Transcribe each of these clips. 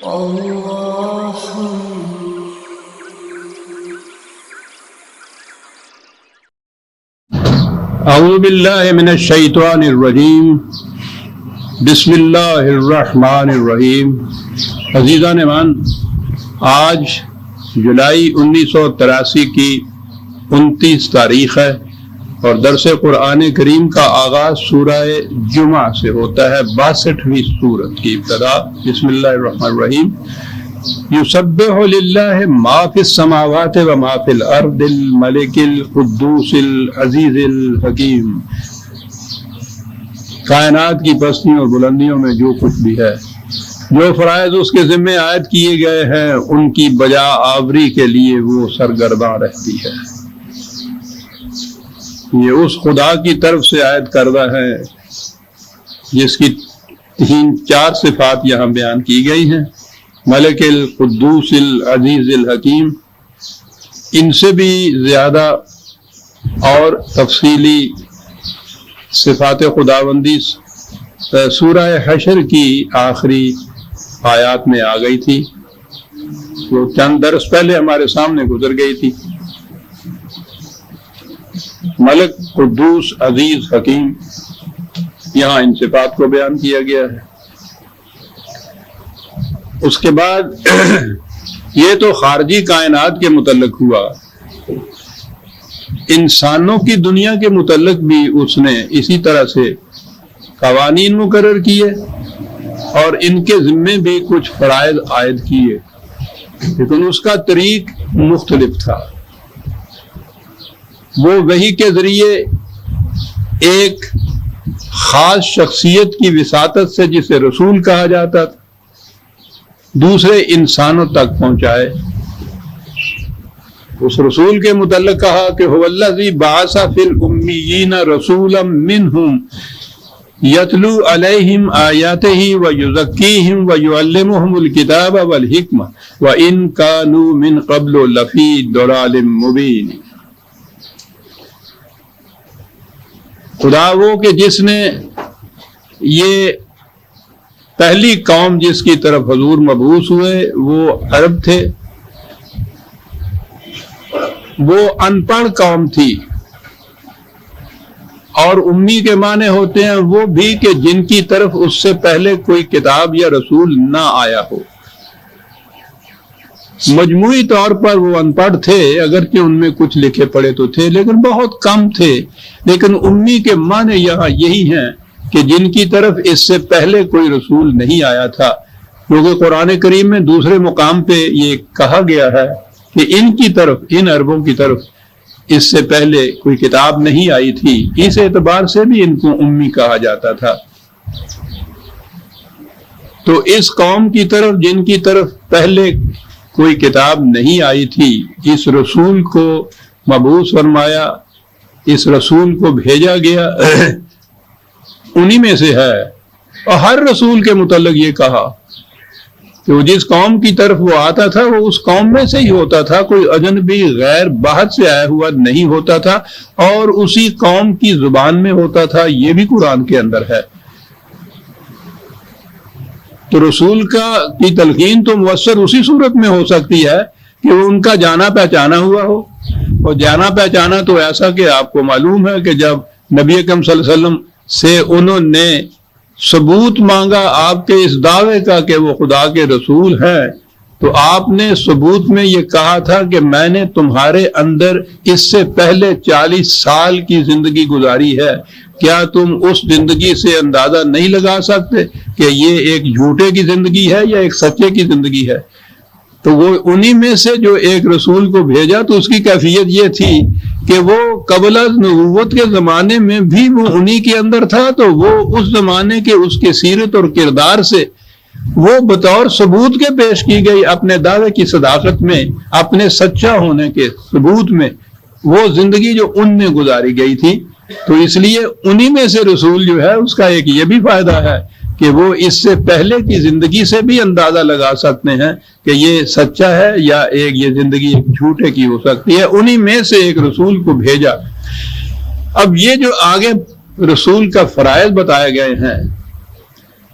اعوذ باللہ من الشیطان الرجیم بسم اللہ الرحمن الرحیم۔ عزیزان ایمان، آج جولائی 1983 کی 29 تاریخ ہے اور درس قرآن کریم کا آغاز سورہ جمعہ سے ہوتا ہے، 62ویں سورت کی ابتدا۔ بسم اللہ الرحمن الرحیم۔ یسبح للہ ما فی السماوات و ما فی الارض الملک القدوس العزیز الحکیم۔ کائنات کی پستیوں اور بلندیوں میں جو کچھ بھی ہے، جو فرائض اس کے ذمے عائد کیے گئے ہیں، ان کی بجا آوری کے لیے وہ سرگرداں رہتی ہے۔ یہ اس خدا کی طرف سے عائد کردہ ہے جس کی 3-4 صفات یہاں بیان کی گئی ہیں، ملک القدوس العزیز الحکیم۔ ان سے بھی زیادہ اور تفصیلی صفات خداوندی سورہ حشر کی آخری آیات میں آ گئی تھی، وہ چند درس پہلے ہمارے سامنے گزر گئی تھی۔ ملک، قدوس، عزیز، حکیم، یہاں ان صفات کو بیان کیا گیا ہے۔ اس کے بعد یہ تو خارجی کائنات کے متعلق ہوا، انسانوں کی دنیا کے متعلق بھی اس نے اسی طرح سے قوانین مقرر کیے اور ان کے ذمے بھی کچھ فرائض عائد کیے، لیکن اس کا طریق مختلف تھا۔ وہ وحی کے ذریعے ایک خاص شخصیت کی وساطت سے، جسے رسول کہا جاتا تھا، دوسرے انسانوں تک پہنچائے۔ اس رسول کے متعلق کہا کہ هو الذی بعث فی الامیین رسولا منہم یتلو علیہم آیاتہ ویزکیہم ویعلمہم الکتاب والحکمہ وان کانوا من قبل لفی ضلال مبین۔ خدا وہ کہ جس نے یہ پہلی قوم جس کی طرف حضور مبعوث ہوئے وہ عرب تھے، وہ ان پڑھ قوم تھی، اور امی کے معنی ہوتے ہیں وہ بھی کہ جن کی طرف اس سے پہلے کوئی کتاب یا رسول نہ آیا ہو۔ مجموعی طور پر وہ ان پڑھ تھے، اگرچہ ان میں کچھ لکھے پڑھے تو تھے لیکن بہت کم تھے۔ لیکن امی کے معنی یہاں یہی ہیں کہ جن کی طرف اس سے پہلے کوئی رسول نہیں آیا تھا، کیونکہ قرآن کریم میں دوسرے مقام پہ یہ کہا گیا ہے کہ ان کی طرف، ان عربوں کی طرف اس سے پہلے کوئی کتاب نہیں آئی تھی۔ اس اعتبار سے بھی ان کو امی کہا جاتا تھا۔ تو اس قوم کی طرف جن کی طرف پہلے کوئی کتاب نہیں آئی تھی، اس رسول کو مبعوث فرمایا، اس رسول کو بھیجا گیا، انہی میں سے ہے۔ اور ہر رسول کے متعلق یہ کہا کہ وہ جس قوم کی طرف وہ آتا تھا وہ اس قوم میں سے ہی ہوتا تھا، کوئی اجنبی غیر باہر سے آیا ہوا نہیں ہوتا تھا، اور اسی قوم کی زبان میں ہوتا تھا۔ یہ بھی قرآن کے اندر ہے۔ تو رسول کی تلقین تو مؤثر اسی صورت میں ہو سکتی ہے کہ وہ ان کا جانا پہچانا ہوا ہو، اور جانا پہچانا تو ایسا کہ آپ کو معلوم ہے کہ جب نبی اکرم صلی اللہ علیہ وسلم سے انہوں نے ثبوت مانگا آپ کے اس دعوے کا کہ وہ خدا کے رسول ہیں، تو آپ نے ثبوت میں یہ کہا تھا کہ میں نے تمہارے اندر اس سے پہلے 40 سال کی زندگی گزاری ہے، کیا تم اس زندگی سے اندازہ نہیں لگا سکتے کہ یہ ایک جھوٹے کی زندگی ہے یا ایک سچے کی زندگی ہے؟ تو وہ انہی میں سے جو ایک رسول کو بھیجا، تو اس کی کیفیت یہ تھی کہ وہ قبل از نبوت کے زمانے میں بھی وہ انہی کے اندر تھا، تو وہ اس زمانے کے اس کے سیرت اور کردار سے وہ بطور ثبوت کے پیش کی گئی، اپنے دعوے کی صداقت میں، اپنے سچا ہونے کے ثبوت میں، وہ زندگی جو ان نے گزاری گئی تھی۔ تو اس لیے انہی میں سے رسول جو ہے اس کا ایک یہ بھی فائدہ ہے کہ وہ اس سے پہلے کی زندگی سے بھی اندازہ لگا سکتے ہیں کہ یہ سچا ہے یا یہ زندگی ایک جھوٹے کی ہو سکتی ہے۔ انہی میں سے ایک رسول کو بھیجا۔ اب یہ جو آگے رسول کا فرائض بتائے گئے ہیں،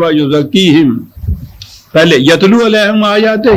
ویزکیہم، پہلے یتلو علیہم آیاتہ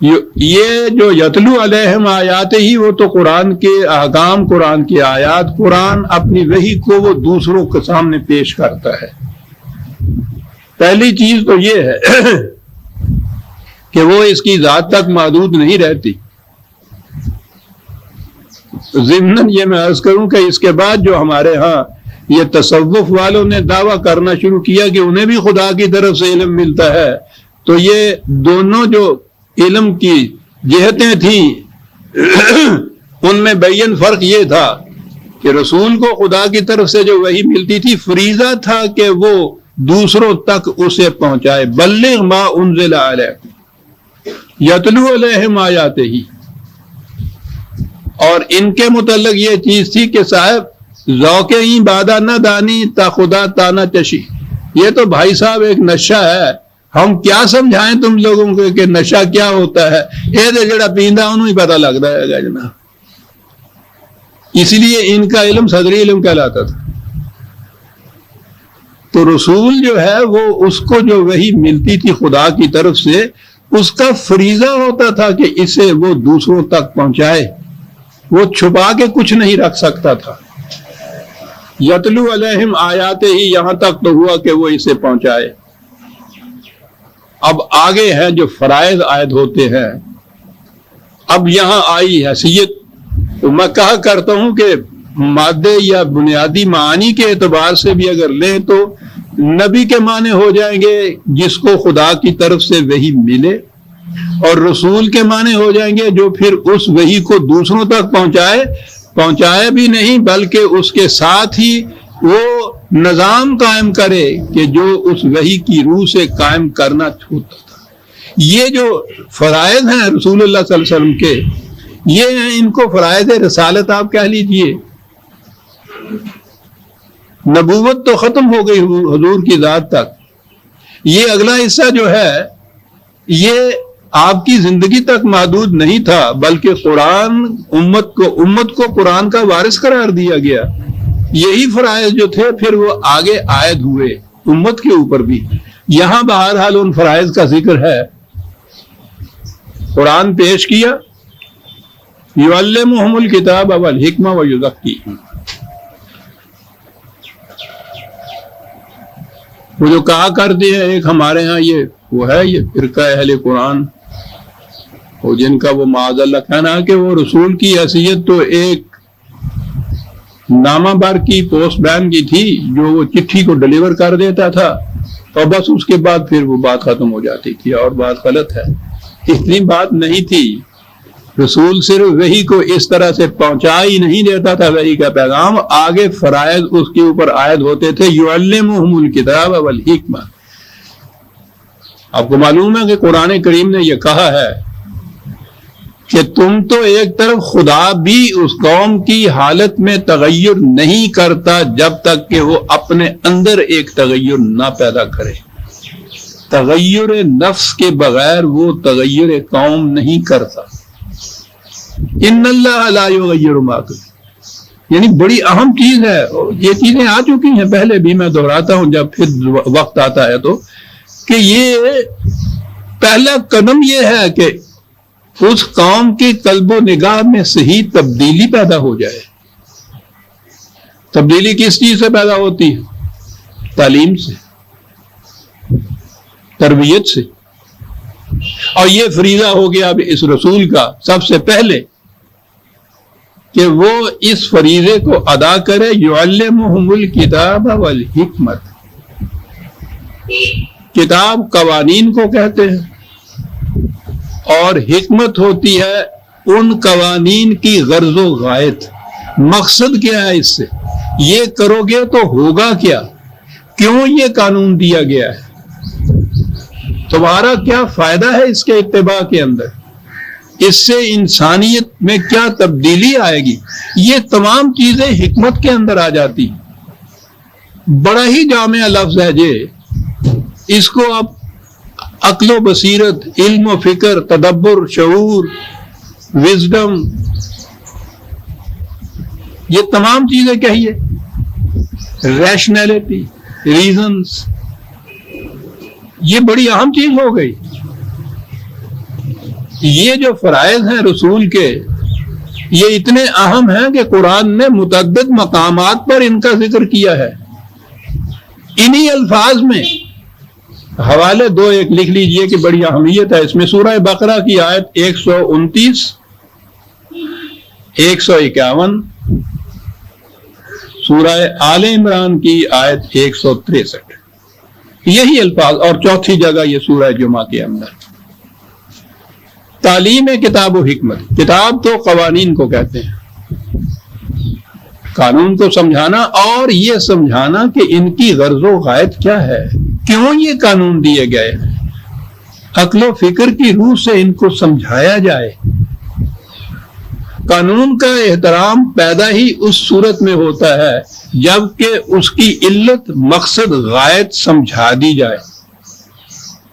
یہ جو یتلو علیہم آیات ہی، وہ تو قرآن کے احکام، قرآن کی آیات، قرآن اپنی وحی کو وہ دوسروں کے سامنے پیش کرتا ہے. پہلی چیز تو یہ ہے کہ وہ اس کی ذات تک محدود نہیں رہتی. ضمناً یہ میں عرض کروں کہ اس کے بعد جو ہمارے ہاں یہ تصوف والوں نے دعویٰ کرنا شروع کیا کہ انہیں بھی خدا کی طرف سے علم ملتا ہے، تو یہ دونوں جو علم کی جہتیں تھیں ان میں بین فرق یہ تھا کہ رسول کو خدا کی طرف سے جو وحی ملتی تھی، فریضہ تھا کہ وہ دوسروں تک اسے پہنچائے. بلغ ما انزل علیک یتلو علیہم آیاتہ ہی. اور ان کے متعلق یہ چیز تھی کہ صاحب ذوق ہی بادہ نہ دانی تا خدا تانا چشی. یہ تو بھائی صاحب ایک نشہ ہے، ہم کیا سمجھائیں تم لوگوں کو کہ نشہ کیا ہوتا ہے. یہ تو جڑا پیندا انہوں ہی پتہ لگتا ہے جناب. اس لیے ان کا علم صدری علم کہلاتا تھا. تو رسول جو ہے وہ اس کو جو وحی ملتی تھی خدا کی طرف سے، اس کا فریضہ ہوتا تھا کہ اسے وہ دوسروں تک پہنچائے. وہ چھپا کے کچھ نہیں رکھ سکتا تھا. یتلو علیہم آیات ہی یہاں تک تو ہوا کہ وہ اسے پہنچائے. اب آگے ہیں جو فرائض عائد ہوتے ہیں. اب یہاں آئی حیثیت. میں کہا کرتا ہوں کہ مادے یا بنیادی معانی کے اعتبار سے بھی اگر لیں تو نبی کے معنی ہو جائیں گے جس کو خدا کی طرف سے وحی ملے، اور رسول کے معنی ہو جائیں گے جو پھر اس وحی کو دوسروں تک پہنچائے بھی نہیں بلکہ اس کے ساتھ ہی وہ نظام قائم کرے کہ جو اس وحی کی روح سے قائم کرنا ہوتا تھا. یہ جو فرائض ہیں رسول اللہ صلی اللہ علیہ وسلم کے، یہ ہیں، ان کو فرائض رسالت آپ کہہ لیجئے. نبوت تو ختم ہو گئی حضور کی ذات تک. یہ اگلا حصہ جو ہے یہ آپ کی زندگی تک محدود نہیں تھا بلکہ قرآن امت کو قرآن کا وارث قرار دیا گیا. یہی فرائض جو تھے پھر وہ آگے عائد ہوئے امت کے اوپر بھی. یہاں بہرحال ان فرائض کا ذکر ہے. قرآن پیش کیا، یعلمہم الکتاب والحکمہ ویزکیہم. وہ جو کہا کرتے ہیں ایک ہمارے ہاں وہ ہے یہ فرقہ اہل قرآن، اور جن کا وہ معاذ اللہ کہنا ہے کہ وہ رسول کی حیثیت تو ایک نامہ بار کی پوسٹ مین کی تھی جو وہ چٹھی کو ڈلیور کر دیتا تھا اور بس اس کے بعد پھر وہ بات ختم ہو جاتی تھی. اور بات غلط ہے، اتنی بات نہیں تھی. رسول صرف وحی کو اس طرح سے پہنچا ہی نہیں دیتا تھا وحی کا پیغام، آگے فرائض اس کے اوپر عائد ہوتے تھے. یعلمہم الکتاب والحکمہ. آپ کو معلوم ہے کہ قرآن کریم نے یہ کہا ہے کہ تم تو ایک طرف خدا بھی اس قوم کی حالت میں تغیر نہیں کرتا جب تک کہ وہ اپنے اندر ایک تغیر نہ پیدا کرے. تغیر نفس کے بغیر وہ تغیر قوم نہیں کرتا. ان اللہ لا یغیر ما بقوم، یعنی بڑی اہم چیز ہے. یہ چیزیں آ چکی ہیں پہلے بھی، میں دہراتا ہوں جب پھر وقت آتا ہے تو، کہ یہ پہلا قدم یہ ہے کہ اس قوم کی قلب و نگاہ میں صحیح تبدیلی پیدا ہو جائے. تبدیلی کس چیز سے پیدا ہوتی ہے؟ تعلیم سے، تربیت سے. اور یہ فریضہ ہو گیا اب اس رسول کا سب سے پہلے کہ وہ اس فریضے کو ادا کرے. یعلمہم الکتاب والحکمت. کتاب قوانین کو کہتے ہیں اور حکمت ہوتی ہے ان قوانین کی غرض و غایت. مقصد کیا ہے اس سے؟ یہ کرو گے تو ہوگا کیا؟ کیوں یہ قانون دیا گیا ہے؟ تمہارا کیا فائدہ ہے اس کے اتباع کے اندر؟ اس سے انسانیت میں کیا تبدیلی آئے گی؟ یہ تمام چیزیں حکمت کے اندر آ جاتی. بڑا ہی جامع لفظ ہے یہ. اس کو آپ عقل و بصیرت، علم و فکر، تدبر، شعور، وزڈم، یہ تمام چیزیں کہیے، ریشنلٹی، ریزنز، یہ بڑی اہم چیز ہو گئی۔ یہ جو فرائض ہیں رسول کے، یہ اتنے اہم ہیں کہ قرآن نے متعدد مقامات پر ان کا ذکر کیا ہے۔ انہی الفاظ میں حوالے 2 ایک لکھ لیجئے کہ بڑی اہمیت ہے اس میں۔ سورہ بقرہ کی آیت 129، 151، سورہ آل عمران کی آیت 163، یہی الفاظ، اور چوتھی جگہ یہ سورہ جمعہ کے اندر۔ تعلیم کتاب و حکمت، کتاب تو قوانین کو کہتے ہیں، قانون کو سمجھانا، اور یہ سمجھانا کہ ان کی غرض و غایت کیا ہے، کیوں یہ قانون دیے گئے، عقل و فکر کی روح سے ان کو سمجھایا جائے۔ قانون کا احترام پیدا ہی اس صورت میں ہوتا ہے جب کہ اس کی علت، مقصد، غایت سمجھا دی جائے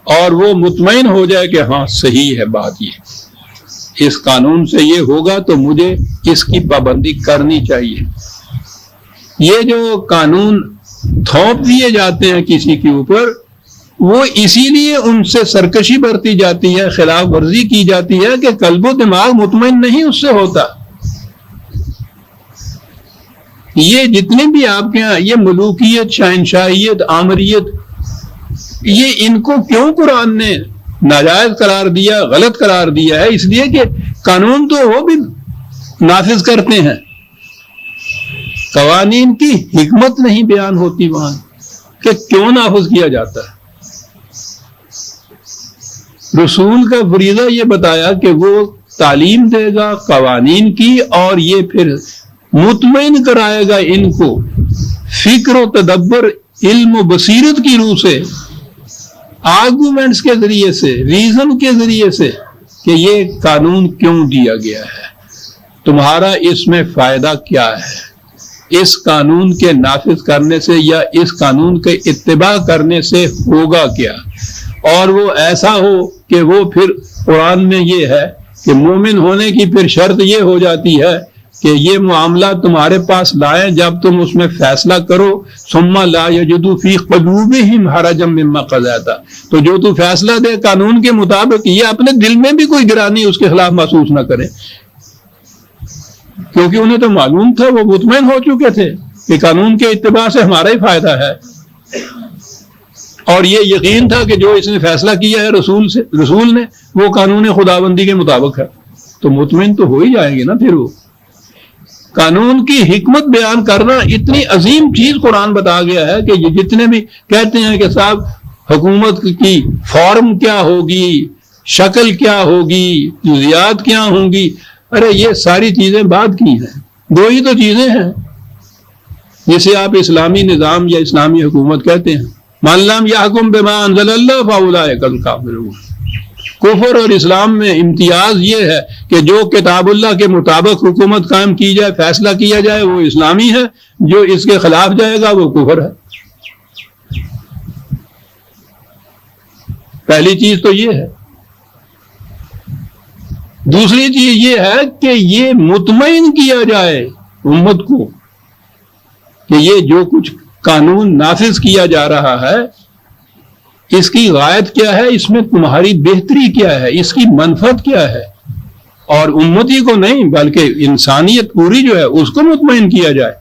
اور وہ مطمئن ہو جائے کہ ہاں صحیح ہے بات، یہ اس قانون سے یہ ہوگا تو مجھے اس کی پابندی کرنی چاہیے۔ یہ جو قانون تھوپ دیے جاتے ہیں کسی کے اوپر، وہ اسی لیے ان سے سرکشی برتی جاتی ہے، خلاف ورزی کی جاتی ہے کہ قلب و دماغ مطمئن نہیں اس سے ہوتا۔ یہ جتنے بھی آپ کے یہاں یہ ملوکیت، شہنشاہیت، آمریت، یہ ان کو کیوں قرآن نے ناجائز قرار دیا، غلط قرار دیا ہے؟ اس لیے کہ قانون تو وہ بھی نافذ کرتے ہیں، قوانین کی حکمت نہیں بیان ہوتی وہاں کہ کیوں نافذ کیا جاتا ہے۔ رسول کا فریضہ یہ بتایا کہ وہ تعلیم دے گا قوانین کی، اور یہ پھر مطمئن کرائے گا ان کو فکر و تدبر، علم و بصیرت کی روح سے، آرگومنٹس کے ذریعے سے، ریزن کے ذریعے سے، کہ یہ قانون کیوں دیا گیا ہے، تمہارا اس میں فائدہ کیا ہے، اس قانون کے نافذ کرنے سے یا اس قانون کے اتباع کرنے سے ہوگا کیا۔ اور وہ ایسا ہو کہ وہ پھر قرآن میں یہ ہے کہ مومن ہونے کی پھر شرط یہ ہو جاتی ہے کہ یہ معاملہ تمہارے پاس لائیں، جب تم اس میں فیصلہ کرو، ثم لا یجدوا فی قلوبہم حرجا مما قضیت، تو جو تو فیصلہ دے قانون کے مطابق، یہ اپنے دل میں بھی کوئی گرانی اس کے خلاف محسوس نہ کرے، کیونکہ انہیں تو معلوم تھا، وہ مطمئن ہو چکے تھے کہ قانون کے اتباع سے ہمارا ہی فائدہ ہے، اور یہ یقین تھا کہ جو اس نے فیصلہ کیا ہے رسول نے، وہ قانون خداوندی کے مطابق ہے، تو مطمئن تو ہو ہی جائیں گے نا۔ پھر وہ قانون کی حکمت بیان کرنا اتنی عظیم چیز قرآن بتا گیا ہے کہ یہ جتنے بھی کہتے ہیں کہ صاحب حکومت کی فارم کیا ہوگی، شکل کیا ہوگی، جزیات کیا ہوں گی، ارے یہ ساری چیزیں بعد کی ہیں، 2 ہی تو چیزیں ہیں جسے آپ اسلامی نظام یا اسلامی حکومت کہتے ہیں۔ من لم یحکم بما انزل اللہ فاولئک الکافرون۔ کفر اور اسلام میں امتیاز یہ ہے کہ جو کتاب اللہ کے مطابق حکومت قائم کی جائے، فیصلہ کیا جائے، وہ اسلامی ہے، جو اس کے خلاف جائے گا وہ کفر ہے۔ پہلی چیز تو یہ ہے۔ دوسری چیز یہ ہے کہ یہ مطمئن کیا جائے امت کو کہ یہ جو کچھ قانون نافذ کیا جا رہا ہے، اس کی غایت کیا ہے، اس میں تمہاری بہتری کیا ہے، اس کی منفعت کیا ہے، اور امتی کو نہیں بلکہ انسانیت پوری جو ہے اس کو مطمئن کیا جائے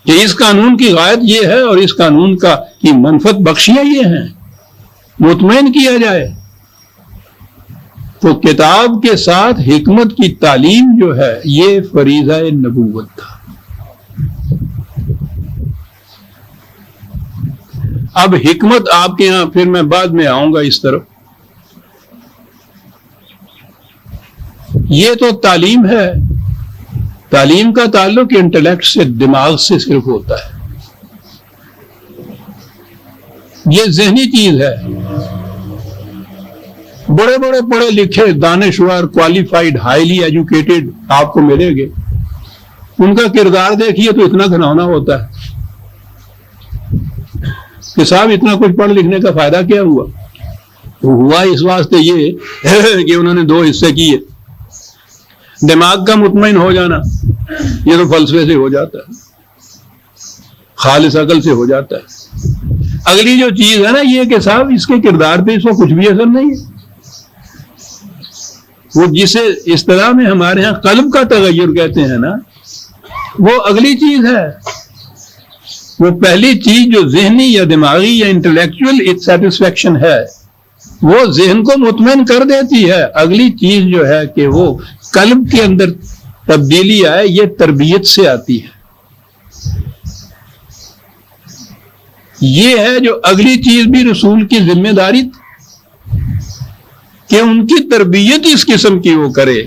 کہ اس قانون کی غایت یہ ہے اور اس قانون کی منفعت بخشیاں یہ ہیں، مطمئن کیا جائے۔ تو کتاب کے ساتھ حکمت کی تعلیم جو ہے یہ فریضہ نبوت تھا۔ اب حکمت آپ کے ہاں، پھر میں بعد میں آؤں گا اس طرف، یہ تو تعلیم ہے، تعلیم کا تعلق انٹلیکٹ سے، دماغ سے صرف ہوتا ہے، یہ ذہنی چیز ہے۔ بڑے بڑے پڑھے لکھے دانشور، کوالیفائڈ، ہائیلی ایجوکیٹڈ آپ کو ملیں گے، ان کا کردار دیکھیے تو اتنا گھناؤنا ہوتا ہے کہ صاحب اتنا کچھ پڑھ لکھنے کا فائدہ کیا ہوا؟ ہوا اس واسطے یہ کہ انہوں نے 2 حصے کیے. دماغ کا مطمئن ہو جانا یہ تو فلسفے سے ہو جاتا ہے, خالص عقل سے ہو جاتا ہے. اگلی جو چیز ہے نا یہ کہ صاحب اس کے کردار پہ اس کو کچھ بھی اثر نہیں ہے. وہ جسے اصطلاح میں ہمارے ہاں قلب کا تغیر کہتے ہیں نا, وہ اگلی چیز ہے. وہ پہلی چیز جو ذہنی یا دماغی یا انٹلیکچوئل سیٹسفیکشن ہے وہ ذہن کو مطمئن کر دیتی ہے. اگلی چیز جو ہے کہ وہ قلب کے اندر تبدیلی آئے, یہ تربیت سے آتی ہے. یہ ہے جو اگلی چیز بھی رسول کی ذمہ داری کہ ان کی تربیت اس قسم کی وہ کرے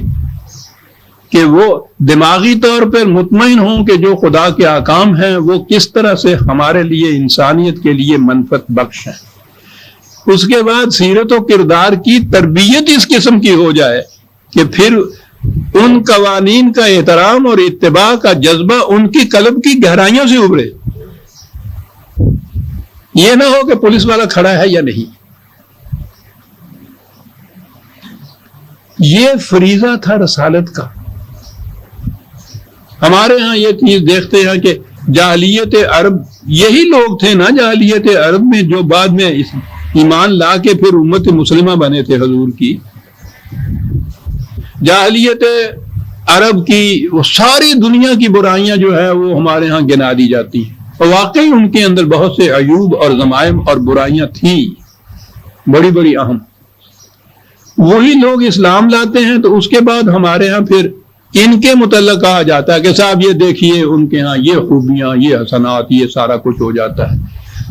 کہ وہ دماغی طور پر مطمئن ہوں کہ جو خدا کے احکام ہیں وہ کس طرح سے ہمارے لیے انسانیت کے لیے منفعت بخش ہیں. اس کے بعد سیرت و کردار کی تربیت اس قسم کی ہو جائے کہ پھر ان قوانین کا احترام اور اتباع کا جذبہ ان کی قلب کی گہرائیوں سے ابھرے. یہ نہ ہو کہ پولیس والا کھڑا ہے یا نہیں. یہ فریضہ تھا رسالت کا. ہمارے ہاں یہ چیز دیکھتے ہیں کہ جاہلیت عرب یہی لوگ تھے نا, جاہلیت عرب میں جو بعد میں ایمان لا کے پھر امت مسلمہ بنے تھے حضور کی. جاہلیت عرب کی وہ ساری دنیا کی برائیاں جو ہے وہ ہمارے ہاں گنا دی جاتی ہیں, اور واقعی ان کے اندر بہت سے عیوب اور ضمائم اور برائیاں تھیں بڑی بڑی اہم. وہی لوگ اسلام لاتے ہیں تو اس کے بعد ہمارے ہاں پھر ان کے متعلق کہا جاتا ہے کہ صاحب یہ دیکھیے ان کے ہاں یہ خوبیاں, یہ حسنات, یہ سارا کچھ ہو جاتا ہے.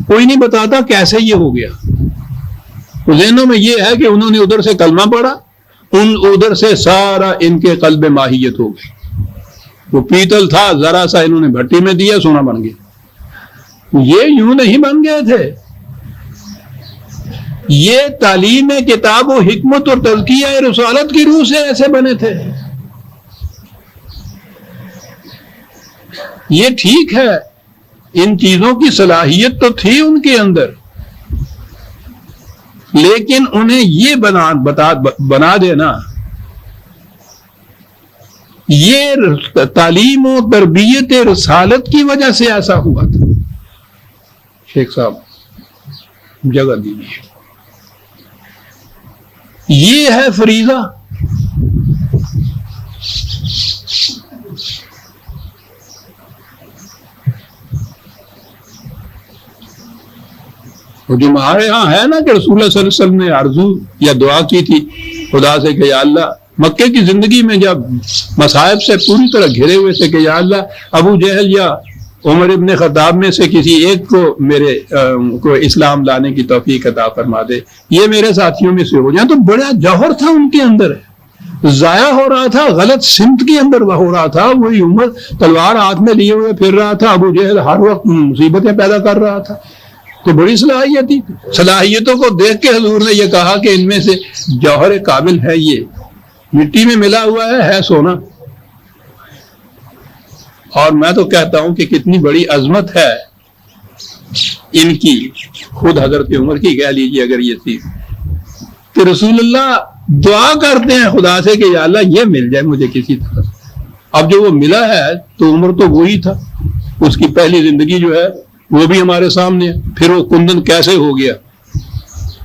کوئی نہیں بتاتا کیسے یہ ہو گیا. ذہنوں میں یہ ہے کہ انہوں نے ادھر سے کلمہ پڑھا, ادھر سے سارا ان کے قلب ماہیت ہو گئی. وہ پیتل تھا ذرا سا انہوں نے بھٹی میں دیا سونا بن گیا. یہ یوں نہیں بن گئے تھے. یہ تعلیم کتاب و حکمت اور تزکیہ رسالت کی روح سے ایسے بنے تھے. یہ ٹھیک ہے ان چیزوں کی صلاحیت تو تھی ان کے اندر, لیکن انہیں یہ بنا دینا یہ تعلیم و تربیت رسالت کی وجہ سے ایسا ہوا تھا. شیخ صاحب جگہ دیجیے. یہ ہے فریضہ. جو ہمارے ہاں ہے نا کہ رسول اللہ صلی اللہ علیہ وسلم نے آرزو یا دعا کی تھی خدا سے کہ یا اللہ, مکے کی زندگی میں جب مصائب سے پوری طرح گھرے ہوئے تھے کہ یا اللہ ابو جہل یا عمر ابن خطاب میں سے کسی ایک کو میرے کو اسلام لانے کی توفیق عطا فرما دے, یہ میرے ساتھیوں میں سے ہو جائیں. تو بڑا جوہر تھا ان کے اندر, ضائع ہو رہا تھا, غلط سمت کے اندر ہو رہا تھا. وہی عمر تلوار ہاتھ میں لیے ہوئے پھر رہا تھا, ابو جہل ہر وقت مصیبتیں پیدا کر رہا تھا. تو بڑی صلاحیت تھی. صلاحیتوں کو دیکھ کے حضور نے یہ کہا کہ ان میں سے جوہر قابل ہے, یہ مٹی میں ملا ہوا ہے سونا. اور میں تو کہتا ہوں کہ کتنی بڑی عظمت ہے ان کی, خود حضرت عمر کی کہہ لیجیے اگر یہ تھی کہ رسول اللہ دعا کرتے ہیں خدا سے کہ یا اللہ یہ مل جائے مجھے کسی طرح. اب جو وہ ملا ہے تو عمر تو وہی تھا, اس کی پہلی زندگی جو ہے وہ بھی ہمارے سامنے ہے. پھر وہ کندن کیسے ہو گیا.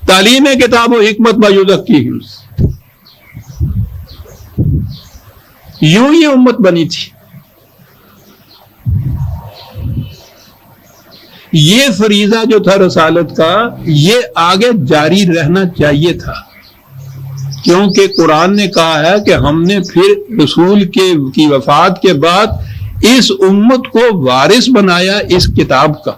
تعلیم کتاب و حکمت کی یوں یہ امت بنی تھی. یہ فریضہ جو تھا رسالت کا یہ آگے جاری رہنا چاہیے تھا, کیونکہ قرآن نے کہا ہے کہ ہم نے پھر رسول کی وفات کے بعد اس امت کو وارث بنایا اس کتاب کا.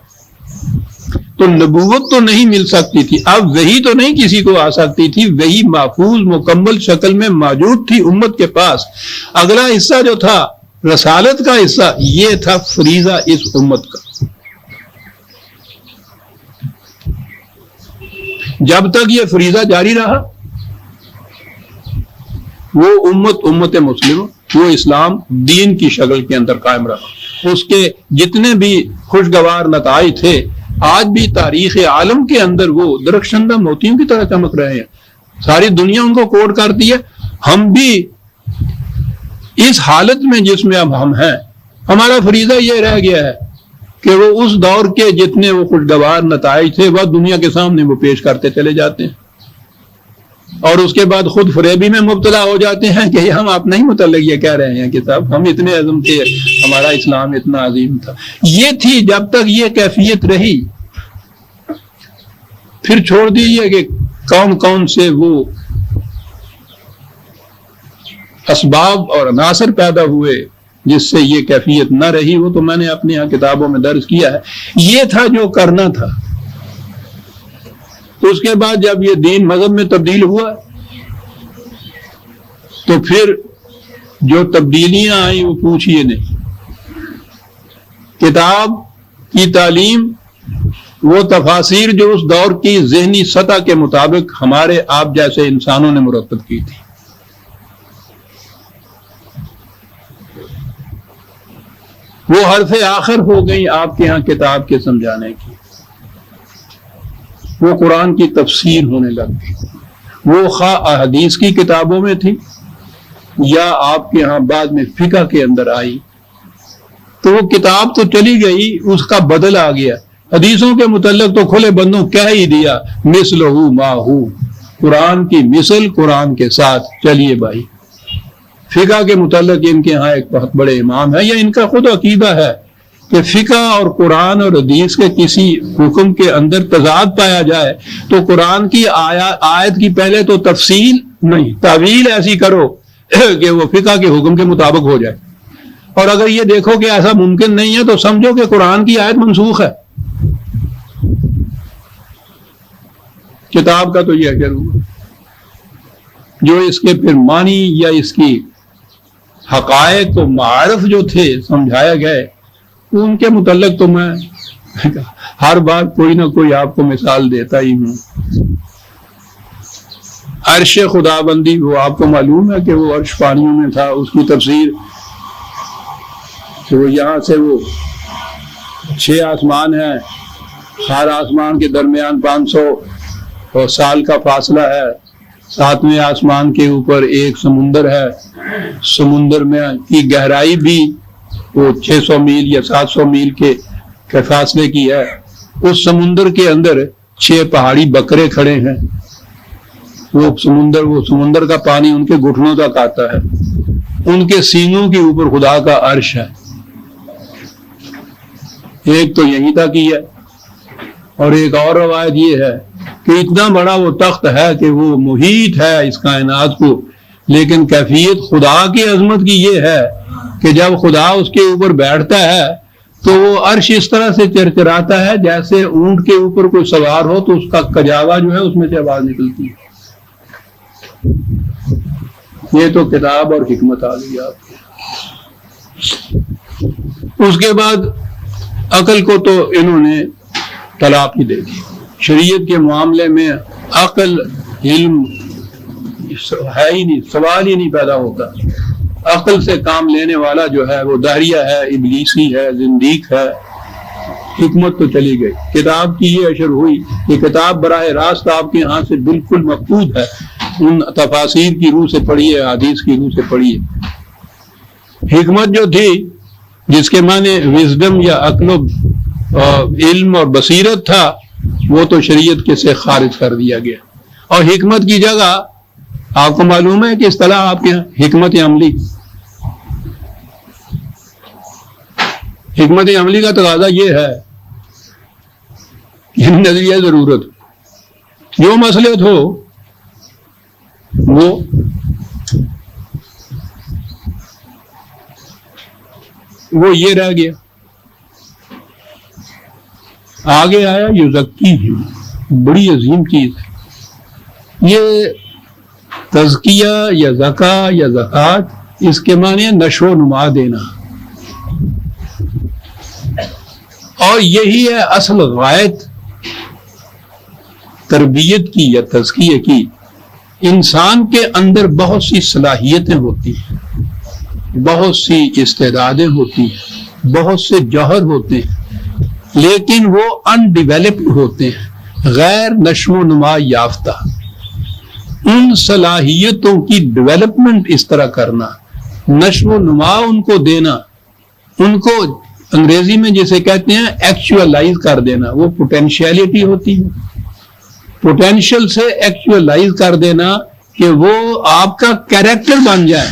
تو نبوت تو نہیں مل سکتی تھی, اب وحی تو نہیں کسی کو آ سکتی تھی, وحی محفوظ مکمل شکل میں موجود تھی امت کے پاس. اگلا حصہ جو تھا رسالت کا حصہ یہ تھا فریضہ اس امت کا. جب تک یہ فریضہ جاری رہا وہ امت مسلمہ وہ اسلام دین کی شکل کے اندر قائم رہا. اس کے جتنے بھی خوشگوار نتائج تھے آج بھی تاریخ عالم کے اندر وہ درخشندہ موتیوں کی طرح چمک رہے ہیں. ساری دنیا ان کو کوٹ کرتی ہے. ہم بھی اس حالت میں جس میں اب ہم ہیں، ہمارا فریضہ یہ رہ گیا ہے کہ وہ اس دور کے جتنے وہ خوشگوار نتائج تھے وہ دنیا کے سامنے وہ پیش کرتے چلے جاتے ہیں، اور اس کے بعد خود فریبی میں مبتلا ہو جاتے ہیں کہ ہم اپنا ہی متعلق یہ کہہ رہے ہیں کہ صاحب ہم اتنے عظم تھے، ہمارا اسلام اتنا عظیم تھا. یہ تھی جب تک یہ کیفیت رہی. پھر چھوڑ دیجیے کہ کون کون سے وہ اسباب اور عناصر پیدا ہوئے جس سے یہ کیفیت نہ رہی. وہ تو میں نے اپنے یہاں کتابوں میں درج کیا ہے. یہ تھا جو کرنا تھا. اس کے بعد جب یہ دین مذہب میں تبدیل ہوا تو پھر جو تبدیلیاں آئیں وہ پوچھئے نہیں. کتاب کی تعلیم وہ تفاسیر جو اس دور کی ذہنی سطح کے مطابق ہمارے آپ جیسے انسانوں نے مرتب کی تھی. وہ حرف آخر ہو گئی آپ کے ہاں کتاب کے سمجھانے کی. وہ قرآن کی تفسیر ہونے لگ گئی. وہ خواہ حدیث کی کتابوں میں تھی یا آپ کے ہاں بعد میں فقہ کے اندر آئی. تو وہ کتاب تو چلی گئی، اس کا بدل آ گیا. حدیثوں کے متعلق تو کھلے بندوں کہہ ہی دیا مثلہ ما ہو، قرآن کی مثل قرآن کے ساتھ. چلیے بھائی، فقہ کے متعلق ان کے ہاں ایک بہت بڑے امام ہے، یا ان کا خود عقیدہ ہے کہ فقہ اور قرآن اور حدیث کے کسی حکم کے اندر تضاد پایا جائے تو قرآن کی آیت کی پہلے تو تفصیل نہیں، تعویل ایسی کرو کہ وہ فقہ کے حکم کے مطابق ہو جائے. اور اگر یہ دیکھو کہ ایسا ممکن نہیں ہے تو سمجھو کہ قرآن کی آیت منسوخ ہے. کتاب کا تو یہ اجر ہوا. جو اس کے پھر معنی یا اس کی حقائق و معارف جو تھے سمجھایا گئے، ان کے متعلق تو میں ہر بار کوئی نہ کوئی آپ کو مثال دیتا ہی ہوں. عرش خدا بندی، وہ آپ کو معلوم ہے کہ وہ عرش پانیوں میں تھا. اس کی تفسیر کہ وہ یہاں سے وہ 6 آسمان ہیں، ہر آسمان کے درمیان 500 سال کا فاصلہ ہے. 7ویں آسمان کے اوپر ایک سمندر ہے. سمندر میں کی گہرائی بھی وہ 600 میل یا 700 میل کے فاصلے کی ہے. اس سمندر کے اندر 6 پہاڑی بکرے کھڑے ہیں. وہ سمندر کا پانی ان کے گھٹنوں تک آتا ہے. ان کے سینگوں کے اوپر خدا کا عرش ہے. ایک تو یہیں تک ہی ہے، اور ایک اور روایت یہ ہے کہ اتنا بڑا وہ تخت ہے کہ وہ محیط ہے اس کائنات کو. لیکن کیفیت خدا کی عظمت کی یہ ہے کہ جب خدا اس کے اوپر بیٹھتا ہے تو وہ عرش اس طرح سے چرچراتا ہے جیسے اونٹ کے اوپر کوئی سوار ہو تو اس کا کجاوا جو ہے اس میں سے آواز نکلتی ہے. یہ تو کتاب اور حکمت آ گئی آپ کی. اس کے بعد عقل کو تو انہوں نے طلاق ہی دے دی. شریعت کے معاملے میں عقل علم ہے ہی نہیں، سوال ہی نہیں پیدا ہوتا. عقل سے کام لینے والا جو ہے وہ داہریہ ہے، ابلیسی ہے، زندیق ہے. حکمت تو چلی گئی. کتاب کی یہ اشر ہوئی کہ کتاب براہ راست آپ کے ہاں سے بالکل مفقود ہے. ان تفاسیر کی روح سے پڑھیے، حدیث کی روح سے پڑھیے. حکمت جو تھی جس کے معنی وزڈم یا عقل و علم اور بصیرت تھا وہ تو شریعت کے سے خارج کر دیا گیا. اور حکمت کی جگہ آپ کو معلوم ہے کہ اصطلاح آپ کے حکمت عملی. حکمت عملی کا تقاضا یہ ہے کہ نظریہ ضرورت جو مصلحت ہو وہ یہ رہ گیا. آگے آیا یزکی، بڑی عظیم چیز ہے یہ. تزکیہ یا زکا یا زکات، اس کے معنی نشو و نما دینا، اور یہی ہے اصل غایت تربیت کی یا تزکیہ کی. انسان کے اندر بہت سی صلاحیتیں ہوتی ہیں، بہت سی استعدادیں ہوتی ہیں، بہت سے جوہر ہوتے ہیں، لیکن وہ ان ڈیولپڈ ہوتے ہیں، غیر نشو و نما یافتہ. ان صلاحیتوں کی ڈیولپمنٹ اس طرح کرنا، نشو و نما ان کو دینا، ان کو انگریزی میں جسے کہتے ہیں ایکچوئلائز کر دینا، وہ پوٹینشیلٹی ہوتی ہے، پوٹینشیل سے ایکچوئلائز کر دینا کہ وہ آپ کا کیریکٹر بن جائے،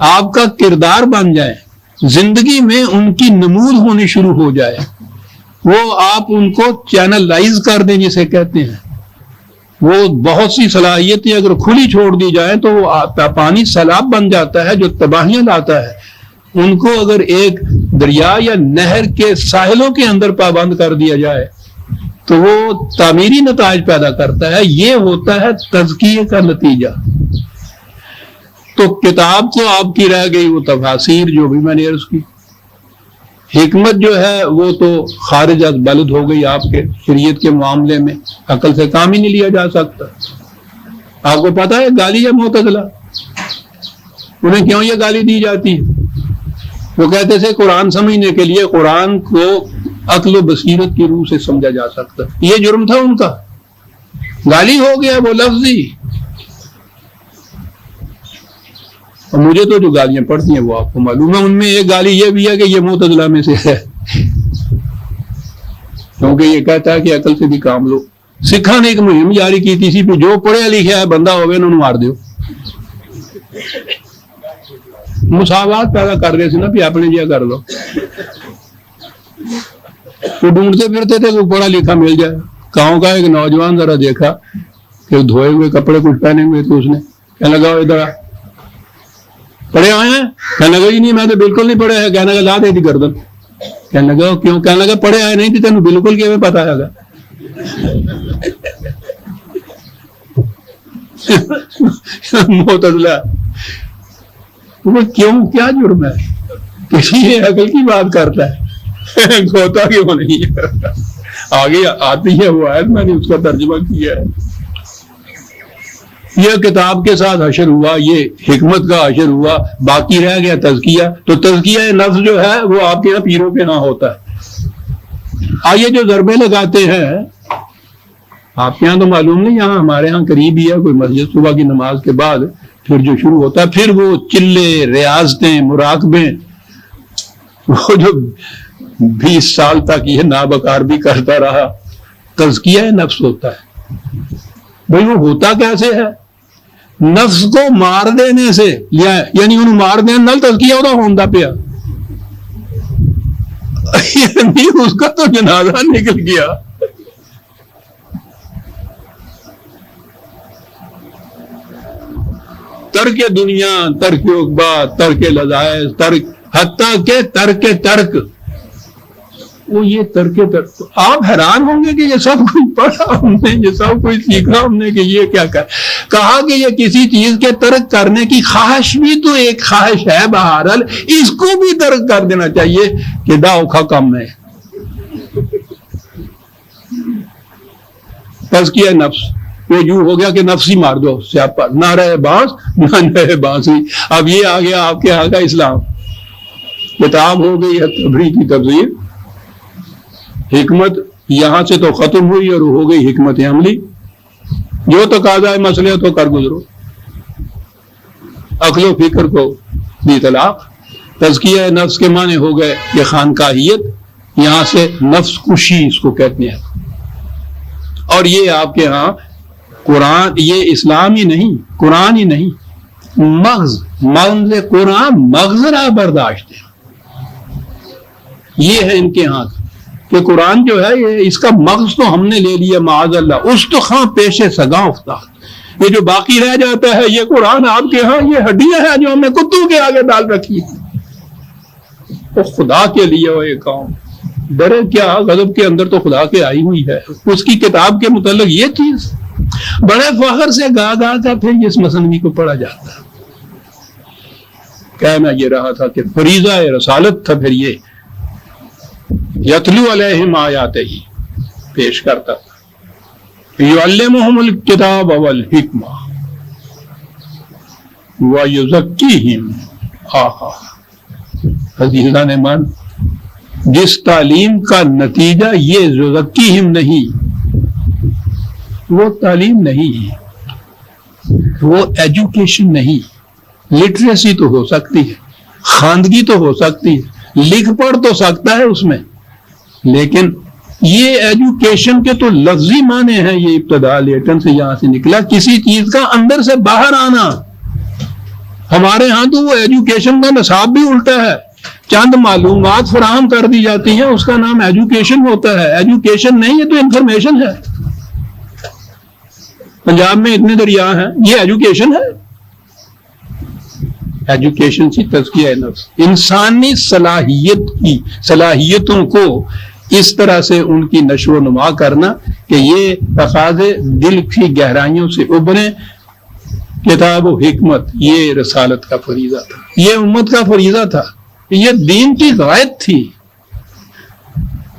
آپ کا کردار بن جائے، زندگی میں ان کی نمود ہونی شروع ہو جائے، وہ آپ ان کو چینلائز کر دیں جسے کہتے ہیں۔ وہ بہت سی صلاحیتیں اگر کھلی چھوڑ دی جائیں تو وہ پانی سیلاب بن جاتا ہے جو تباہیاں لاتا ہے۔ ان کو اگر ایک دریا یا نہر کے ساحلوں کے اندر پابند کر دیا جائے تو وہ تعمیری نتائج پیدا کرتا ہے۔ یہ ہوتا ہے تزکیے کا نتیجہ۔ تو کتاب تو آپ کی رہ گئی وہ تفاسیر جو بھی میں نے عرض کی، حکمت جو ہے وہ تو خارج از بلد ہو گئی آپ کے شریعت کے معاملے میں، عقل سے کام ہی نہیں لیا جا سکتا۔ آپ کو پتا ہے گالی ہے معتزلہ، انہیں کیوں یہ گالی دی جاتی ہے؟ وہ کہتے تھے قرآن سمجھنے کے لیے قرآن کو عقل و بصیرت کی روح سے سمجھا جا سکتا، یہ جرم تھا ان کا، گالی ہو گیا وہ لفظی۔ اور مجھے تو جو گالیاں پڑتی ہیں وہ آپ کو معلوم ہے، ان میں ایک گالی یہ بھی ہے کہ یہ معتزلہ میں سے ہے، کیونکہ یہ کہتا ہے کہ عقل سے بھی کام لو۔ سکھاں نے ایک مہم جاری کی تھی سی پہ جو پڑھے لکھا ہے بندہ ہوگا انہوں مار دیو، مساوات پیدا کر رہے تھے نا بھی اپنے جیا کر لو۔ وہ ڈھونڈتے پھرتے تھے کہ پڑھا لکھا مل جائے۔ گاؤں کا ایک نوجوان ذرا دیکھا کہ دھوئے ہوئے کپڑے کچھ پہنے ہوئے تھے، اس نے کہنے لگا ادھر پڑھے آئے ہیں؟ کہنے لگا جی نہیں میں تو بالکل نہیں پڑھے ہیں۔ کہنے لگا لا دے دی گردن۔ کہنے لگا کیوں؟ کہنے لگا پڑھے آئے نہیں تھی تینوں بالکل کیوں پتا ہے گا۔ معتزلہ وہ کیوں کیا جرم ہے؟ کسی عقل کی بات کرتا ہے، گوتا کیوں نہیں کرتا؟ آگے آتی ہے وہ آیت، میں نے اس کا ترجمہ کیا ہے۔ یہ کتاب کے ساتھ حشر ہوا، یہ حکمت کا حشر ہوا، باقی رہ گیا تزکیہ۔ تو تزکیہ نفس جو ہے وہ آپ کے یہاں پیروں کے ہاں ہوتا ہے۔ آئیے جو ضربے لگاتے ہیں آپ کے یہاں تو معلوم نہیں، یہاں ہمارے ہاں قریب ہی ہے کوئی مسجد، صبح کی نماز کے بعد پھر جو شروع ہوتا ہے، پھر وہ چلے، ریاضتیں، مراقبے، وہ جو 20 سال تک یہ نابکار بھی کرتا رہا، تزکیہ نفس ہوتا ہے۔ بھئی وہ ہوتا کیسے ہے؟ نفس کو مار دینے سے لیا ہے، یعنی انہوں مار دینے نال تزکیہ ہوتا ہوندا پیا، یعنی اس کا تو جنازہ نکل گیا۔ ترک دنیا، ترک عقبہ، ترک لذائذ، ترک حتیٰ کہ ترک وہ یہ ترک آپ حیران ہوں گے کہ یہ سب کچھ پڑھا ہم نے، یہ سب کچھ سیکھا ہم نے کہ یہ کیا کہا کہ یہ کسی چیز کے ترک کرنے کی خواہش بھی تو ایک خواہش ہے، بہرحال اس کو بھی ترک کر دینا چاہیے کہ داؤکھا کم ہے۔ تزکیہ نفس وہ یوں ہو گیا کہ نفس ہی مار دو سیاپ پر، نہ رہے بانس نہ رہے بانسری۔ اب یہ آ گیا آپ کے آگا اسلام، کتاب ہو گئی ہے تبری کی تفسیر، حکمت یہاں سے تو ختم ہوئی اور ہو گئی حکمت عملی۔ جو تقاضا ہے مسئلے تو کر گزرو، عقل و فکر کو دی طلاق۔ تزکیہ نفس کے معنی ہو گئے یہ خانقاہیت، یہاں سے نفس کشی اس کو کہتے ہیں۔ اور یہ آپ کے ہاں قرآن، یہ اسلام ہی نہیں، قرآن ہی نہیں، مغز قرآن مغز را برداشت ہے، یہ ہے ان کے ہاں کہ قرآن جو ہے یہ اس کا مغز تو ہم نے لے لیا معاذ اللہ، استخواں پیش سگاں افتاد، یہ جو باقی رہ جاتا ہے یہ قرآن آپ کے ہاں یہ ہڈیاں ہیں جو ہم نے کتوں کے آگے ڈال رکھی ہے۔ تو خدا کے لیے وہ یہ قوم ڈرے کیا، غضب کے اندر تو خدا کے آئی ہوئی ہے، اس کی کتاب کے متعلق یہ چیز بڑے فخر سے گا کر پھر اس مصنوی کو پڑھا جاتا ہے۔ کہنا یہ رہا تھا کہ فریضہ رسالت تھا، پھر یہ یتلو علیہم آیاتہ ہی پیش کرتا تھا، یعلمہم الکتاب والحکمہ ویزکیہم۔ عزیزان من، جس تعلیم کا نتیجہ یہ یزکیہم نہیں، وہ تعلیم نہیں ہے، وہ ایجوکیشن نہیں، لٹریسی تو ہو سکتی ہے، خواندگی تو ہو سکتی ہے، لکھ پڑھ تو سکتا ہے اس میں، لیکن یہ ایجوکیشن کے تو لفظی معنی ہیں، یہ ابتدا لیٹن سے یہاں سے نکلا، کسی چیز کا اندر سے باہر آنا۔ ہمارے ہاں تو وہ ایجوکیشن کا نصاب بھی الٹا ہے، چند معلومات فراہم کر دی جاتی ہیں، اس کا نام ایجوکیشن ہوتا ہے۔ ایجوکیشن نہیں، یہ تو انفارمیشن ہے۔ پنجاب میں اتنے دریا ہیں، یہ ایجوکیشن ہے؟ ایجوکیشن سے تزکیہ نفس، انسانی صلاحیتوں کو اس طرح سے ان کی نشو و نما کرنا کہ یہ تقاضے دل کی گہرائیوں سے ابھریں۔ کتاب و حکمت یہ رسالت کا فریضہ تھا، یہ امت کا فریضہ تھا، یہ دین کی غائب تھی۔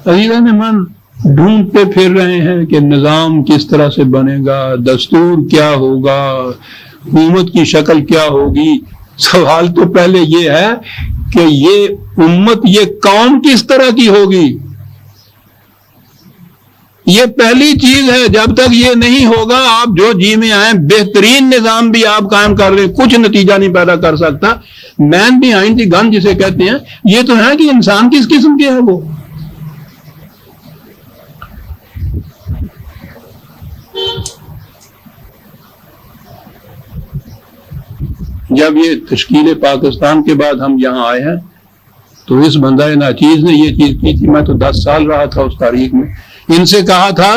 عزیزان من ڈھونڈتے پھر رہے ہیں کہ نظام کس طرح سے بنے گا، دستور کیا ہوگا، حکومت کی شکل کیا ہوگی۔ سوال تو پہلے یہ ہے کہ یہ امت، یہ قوم کس طرح کی ہوگی؟ یہ پہلی چیز ہے۔ جب تک یہ نہیں ہوگا، آپ جو جی میں آئیں، بہترین نظام بھی آپ قائم کر لیں، کچھ نتیجہ نہیں پیدا کر سکتا۔ مین بیہائنڈ دی گن جسے کہتے ہیں، یہ تو ہے کہ انسان کس قسم کے ہے وہ۔ جب یہ تشکیل پاکستان کے بعد ہم یہاں آئے ہیں تو اس بندہ ناچیز نے یہ چیز کی تھی، میں تو 10 سال رہا تھا اس تاریخ میں، ان سے کہا تھا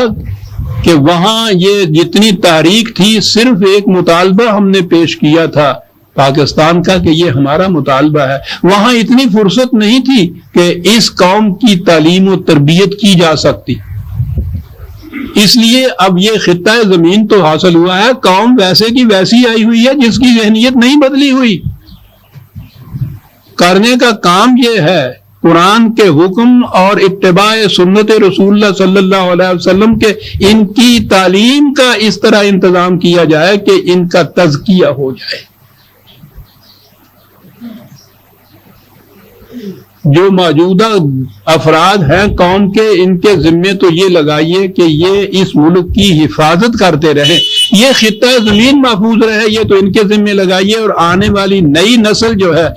کہ وہاں یہ جتنی تاریخ تھی صرف ایک مطالبہ ہم نے پیش کیا تھا پاکستان کا کہ یہ ہمارا مطالبہ ہے، وہاں اتنی فرصت نہیں تھی کہ اس قوم کی تعلیم و تربیت کی جا سکتی۔ اس لیے اب یہ خطہ زمین تو حاصل ہوا ہے، قوم ویسے کی ویسی آئی ہوئی ہے جس کی ذہنیت نہیں بدلی ہوئی۔ کرنے کا کام یہ ہے قرآن کے حکم اور اتباع سنت رسول اللہ صلی اللہ علیہ وسلم کے، ان کی تعلیم کا اس طرح انتظام کیا جائے کہ ان کا تزکیہ ہو جائے۔ جو موجودہ افراد ہیں قوم کے، ان کے ذمے تو یہ لگائیے کہ یہ اس ملک کی حفاظت کرتے رہے، یہ خطہ زمین محفوظ رہے، یہ تو ان کے ذمے لگائیے، اور آنے والی نئی نسل جو ہے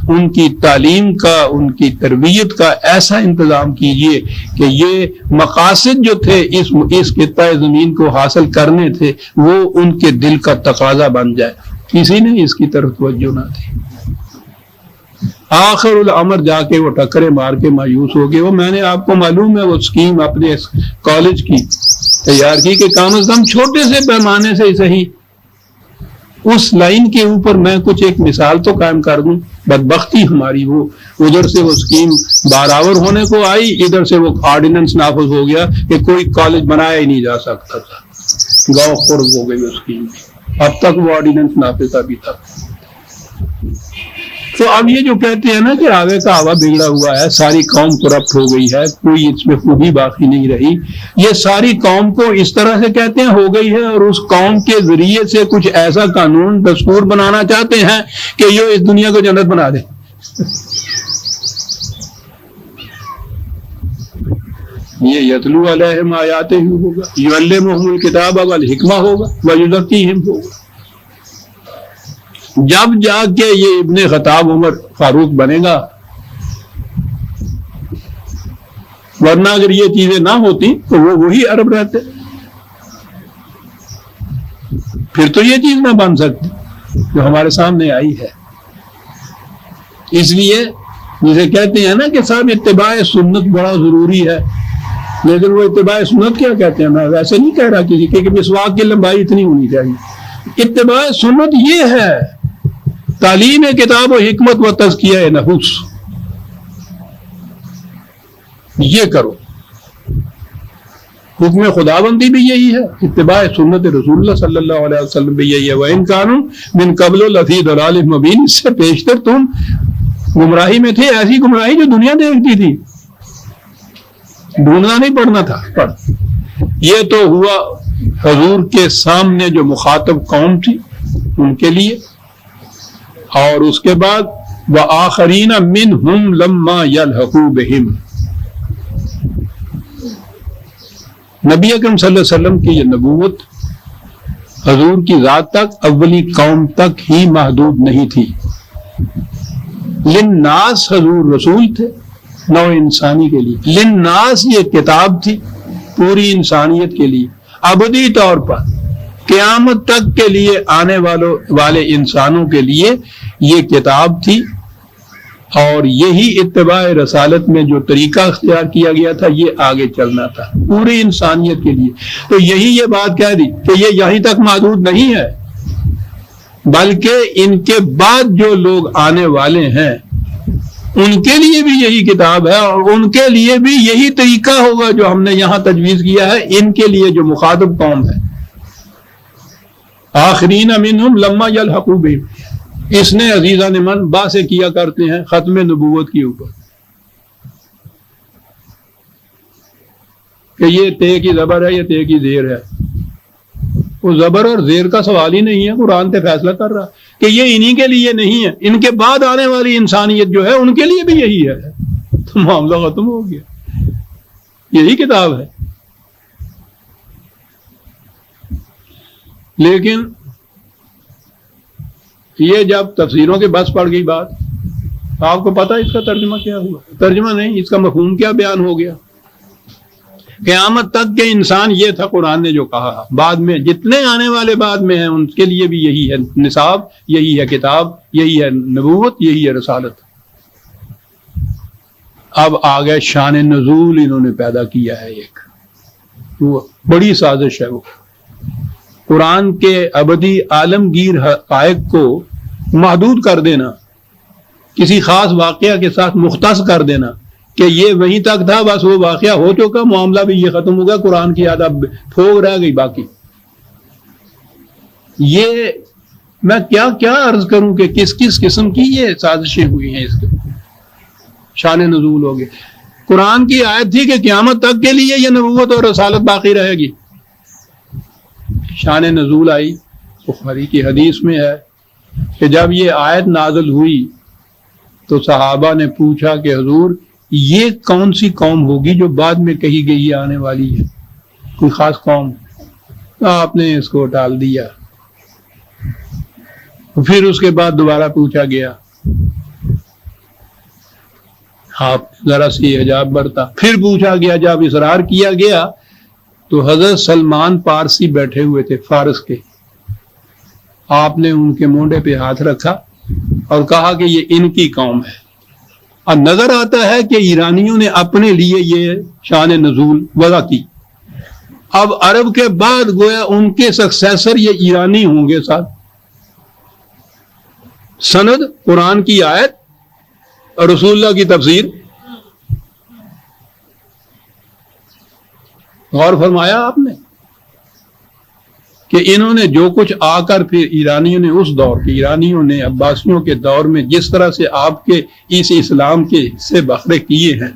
ان کی تعلیم کا، ان کی تربیت کا ایسا انتظام کیجیے کہ یہ مقاصد جو تھے اس خطہ زمین کو حاصل کرنے تھے وہ ان کے دل کا تقاضا بن جائے۔ کسی نے اس کی طرف توجہ نہ دی۔ آخر الامر جا کے وہ ٹکرے مار کے مایوس ہو گئے۔ وہ میں نے آپ کو معلوم ہے وہ اسکیم اپنے کالج کی تیار کی کہ کم از کم چھوٹے سے پیمانے سے صحیح اس لائن کے اوپر میں کچھ ایک مثال تو قائم کر دوں۔ بدبختی ہماری وہ ادھر سے وہ اسکیم بارآور ہونے کو آئی، ادھر سے وہ آرڈیننس نافذ ہو گیا کہ کوئی کالج بنایا ہی نہیں جا سکتا تھا۔ گاؤں خرب ہو گئی اس اسکیم میں، اب تک وہ آرڈیننس نافذ ابھی تک۔ تو اب یہ جو کہتے ہیں نا کہ آگے کا ہوا بگڑا ہوا ہے، ساری قوم کرپٹ ہو گئی ہے، کوئی اس میں خوبی باقی نہیں رہی، یہ ساری قوم کو اس طرح سے کہتے ہیں ہو گئی ہے، اور اس قوم کے ذریعے سے کچھ ایسا قانون دستور بنانا چاہتے ہیں کہ یہ اس دنیا کو جنت بنا دے۔ یہ یتلو علیہم آیاتہ ہوگا، یعلمہم الکتاب والحکمہ ہوگا ویزکیہم ہوگا۔ جب جا کے یہ ابن خطاب عمر فاروق بنے گا، ورنہ اگر یہ چیزیں نہ ہوتی تو وہ وہی عرب رہتے، پھر تو یہ چیز نہ بن سکتی جو ہمارے سامنے آئی ہے۔ اس لیے جسے کہتے ہیں نا کہ صاحب اتباع سنت بڑا ضروری ہے، لیکن وہ اتباع سنت کیا کہتے ہیں؟ میں ویسے نہیں کہہ رہا کسی کہ مسواک کی لمبائی اتنی ہونی چاہیے۔ اتباع سنت یہ ہے تعلیم کتاب و حکمت و تزکیہ نفس، یہ کرو۔ حکم خداوندی بھی یہی ہے، اتباع سنت رسول اللہ صلی اللہ علیہ وسلم بھی یہی ہے۔ وَإِن كَانُوا مِن قَبْلُ لَفِي ضَلَالٍ مُبِينٍ، اس سے پیشتر تم گمراہی میں تھے، ایسی گمراہی جو دنیا دیکھتی تھی، ڈھونڈنا نہیں پڑنا تھا، پڑھ۔ یہ تو ہوا حضور کے سامنے جو مخاطب قوم تھی ان کے لیے، اور اس کے بعد وَآخَرِينَ مِنْهُمْ لَمَّا يَلْحَقُوا بِهِمْ، نبی اکرم صلی اللہ علیہ وسلم کی یہ نبوت حضور کی ذات تک اولی قوم تک ہی محدود نہیں تھی. للناس حضور رسول تھے نو انسانی کے لیے. للناس یہ کتاب تھی پوری انسانیت کے لیے ابدی طور پر قیامت تک کے لیے آنے والے انسانوں کے لیے یہ کتاب تھی. اور یہی اتباع رسالت میں جو طریقہ اختیار کیا گیا تھا یہ آگے چلنا تھا پوری انسانیت کے لیے. تو یہی یہ بات کہہ دی کہ یہ یہیں تک محدود نہیں ہے بلکہ ان کے بعد جو لوگ آنے والے ہیں ان کے لیے بھی یہی کتاب ہے اور ان کے لیے بھی یہی طریقہ ہوگا جو ہم نے یہاں تجویز کیا ہے ان کے لیے جو مخاطب قوم ہے. آخرین منہم لما یلحقوا بہم. اس نے عزیزان من باتیں کیا کرتے ہیں ختم نبوت کے اوپر کہ یہ تے کی زبر ہے یہ تے کی زیر ہے. وہ زبر اور زیر کا سوال ہی نہیں ہے. قرآن تے فیصلہ کر رہا کہ یہ انہی کے لیے نہیں ہے ان کے بعد آنے والی انسانیت جو ہے ان کے لیے بھی یہی ہے. تو معاملہ ختم ہو گیا. یہی کتاب ہے. لیکن یہ جب تفسیروں کے بس پڑ گئی بات آپ کو پتا اس کا ترجمہ کیا ہوا؟ ترجمہ نہیں اس کا مفہوم کیا بیان ہو گیا. قیامت تک کے انسان یہ تھا قرآن نے جو کہا. بعد میں جتنے آنے والے بعد میں ہیں ان کے لیے بھی یہی ہے نصاب یہی ہے کتاب یہی ہے نبوت یہی ہے رسالت. اب آگے شان نزول انہوں نے پیدا کیا ہے. ایک وہ بڑی سازش ہے. وہ قرآن کے ابدی عالمگیر حقائق کو محدود کر دینا کسی خاص واقعہ کے ساتھ مختص کر دینا کہ یہ وہیں تک تھا بس وہ واقعہ ہو چکا معاملہ بھی یہ ختم ہو گیا قرآن کی یاد اب پھوگ رہ گئی باقی. یہ میں کیا کیا عرض کروں کہ کس کس قسم کی یہ سازشیں ہوئی ہیں. اس کے شان نزول ہو گئے. قرآن کی آیت تھی کہ قیامت تک کے لیے یہ نبوت اور رسالت باقی رہے گی. شان نزول آئی. بخاری کی حدیث میں ہے کہ جب یہ آیت نازل ہوئی تو صحابہ نے پوچھا کہ حضور یہ کون سی قوم ہوگی جو بعد میں کہی گئی آنے والی ہے کوئی خاص قوم؟ آپ نے اس کو ٹال دیا. پھر اس کے بعد دوبارہ پوچھا گیا آپ ذرا سی حجاب برتا. پھر پوچھا گیا جب اصرار کیا گیا تو حضرت سلمان پارسی بیٹھے ہوئے تھے فارس کے. آپ نے ان کے مونڈے پہ ہاتھ رکھا اور کہا کہ یہ ان کی قوم ہے. اب نظر آتا ہے کہ ایرانیوں نے اپنے لیے یہ شان نزول وضع کی. اب عرب کے بعد گویا ان کے سکسیسر یہ ایرانی ہوں گے. ساتھ سند قرآن کی آیت اور رسول اللہ کی تفسیر. غور فرمایا آپ نے کہ انہوں نے جو کچھ آ کر پھر ایرانیوں نے اس دور کے ایرانیوں نے عباسیوں کے دور میں جس طرح سے آپ کے اس اسلام کے حصے بکھرے کیے ہیں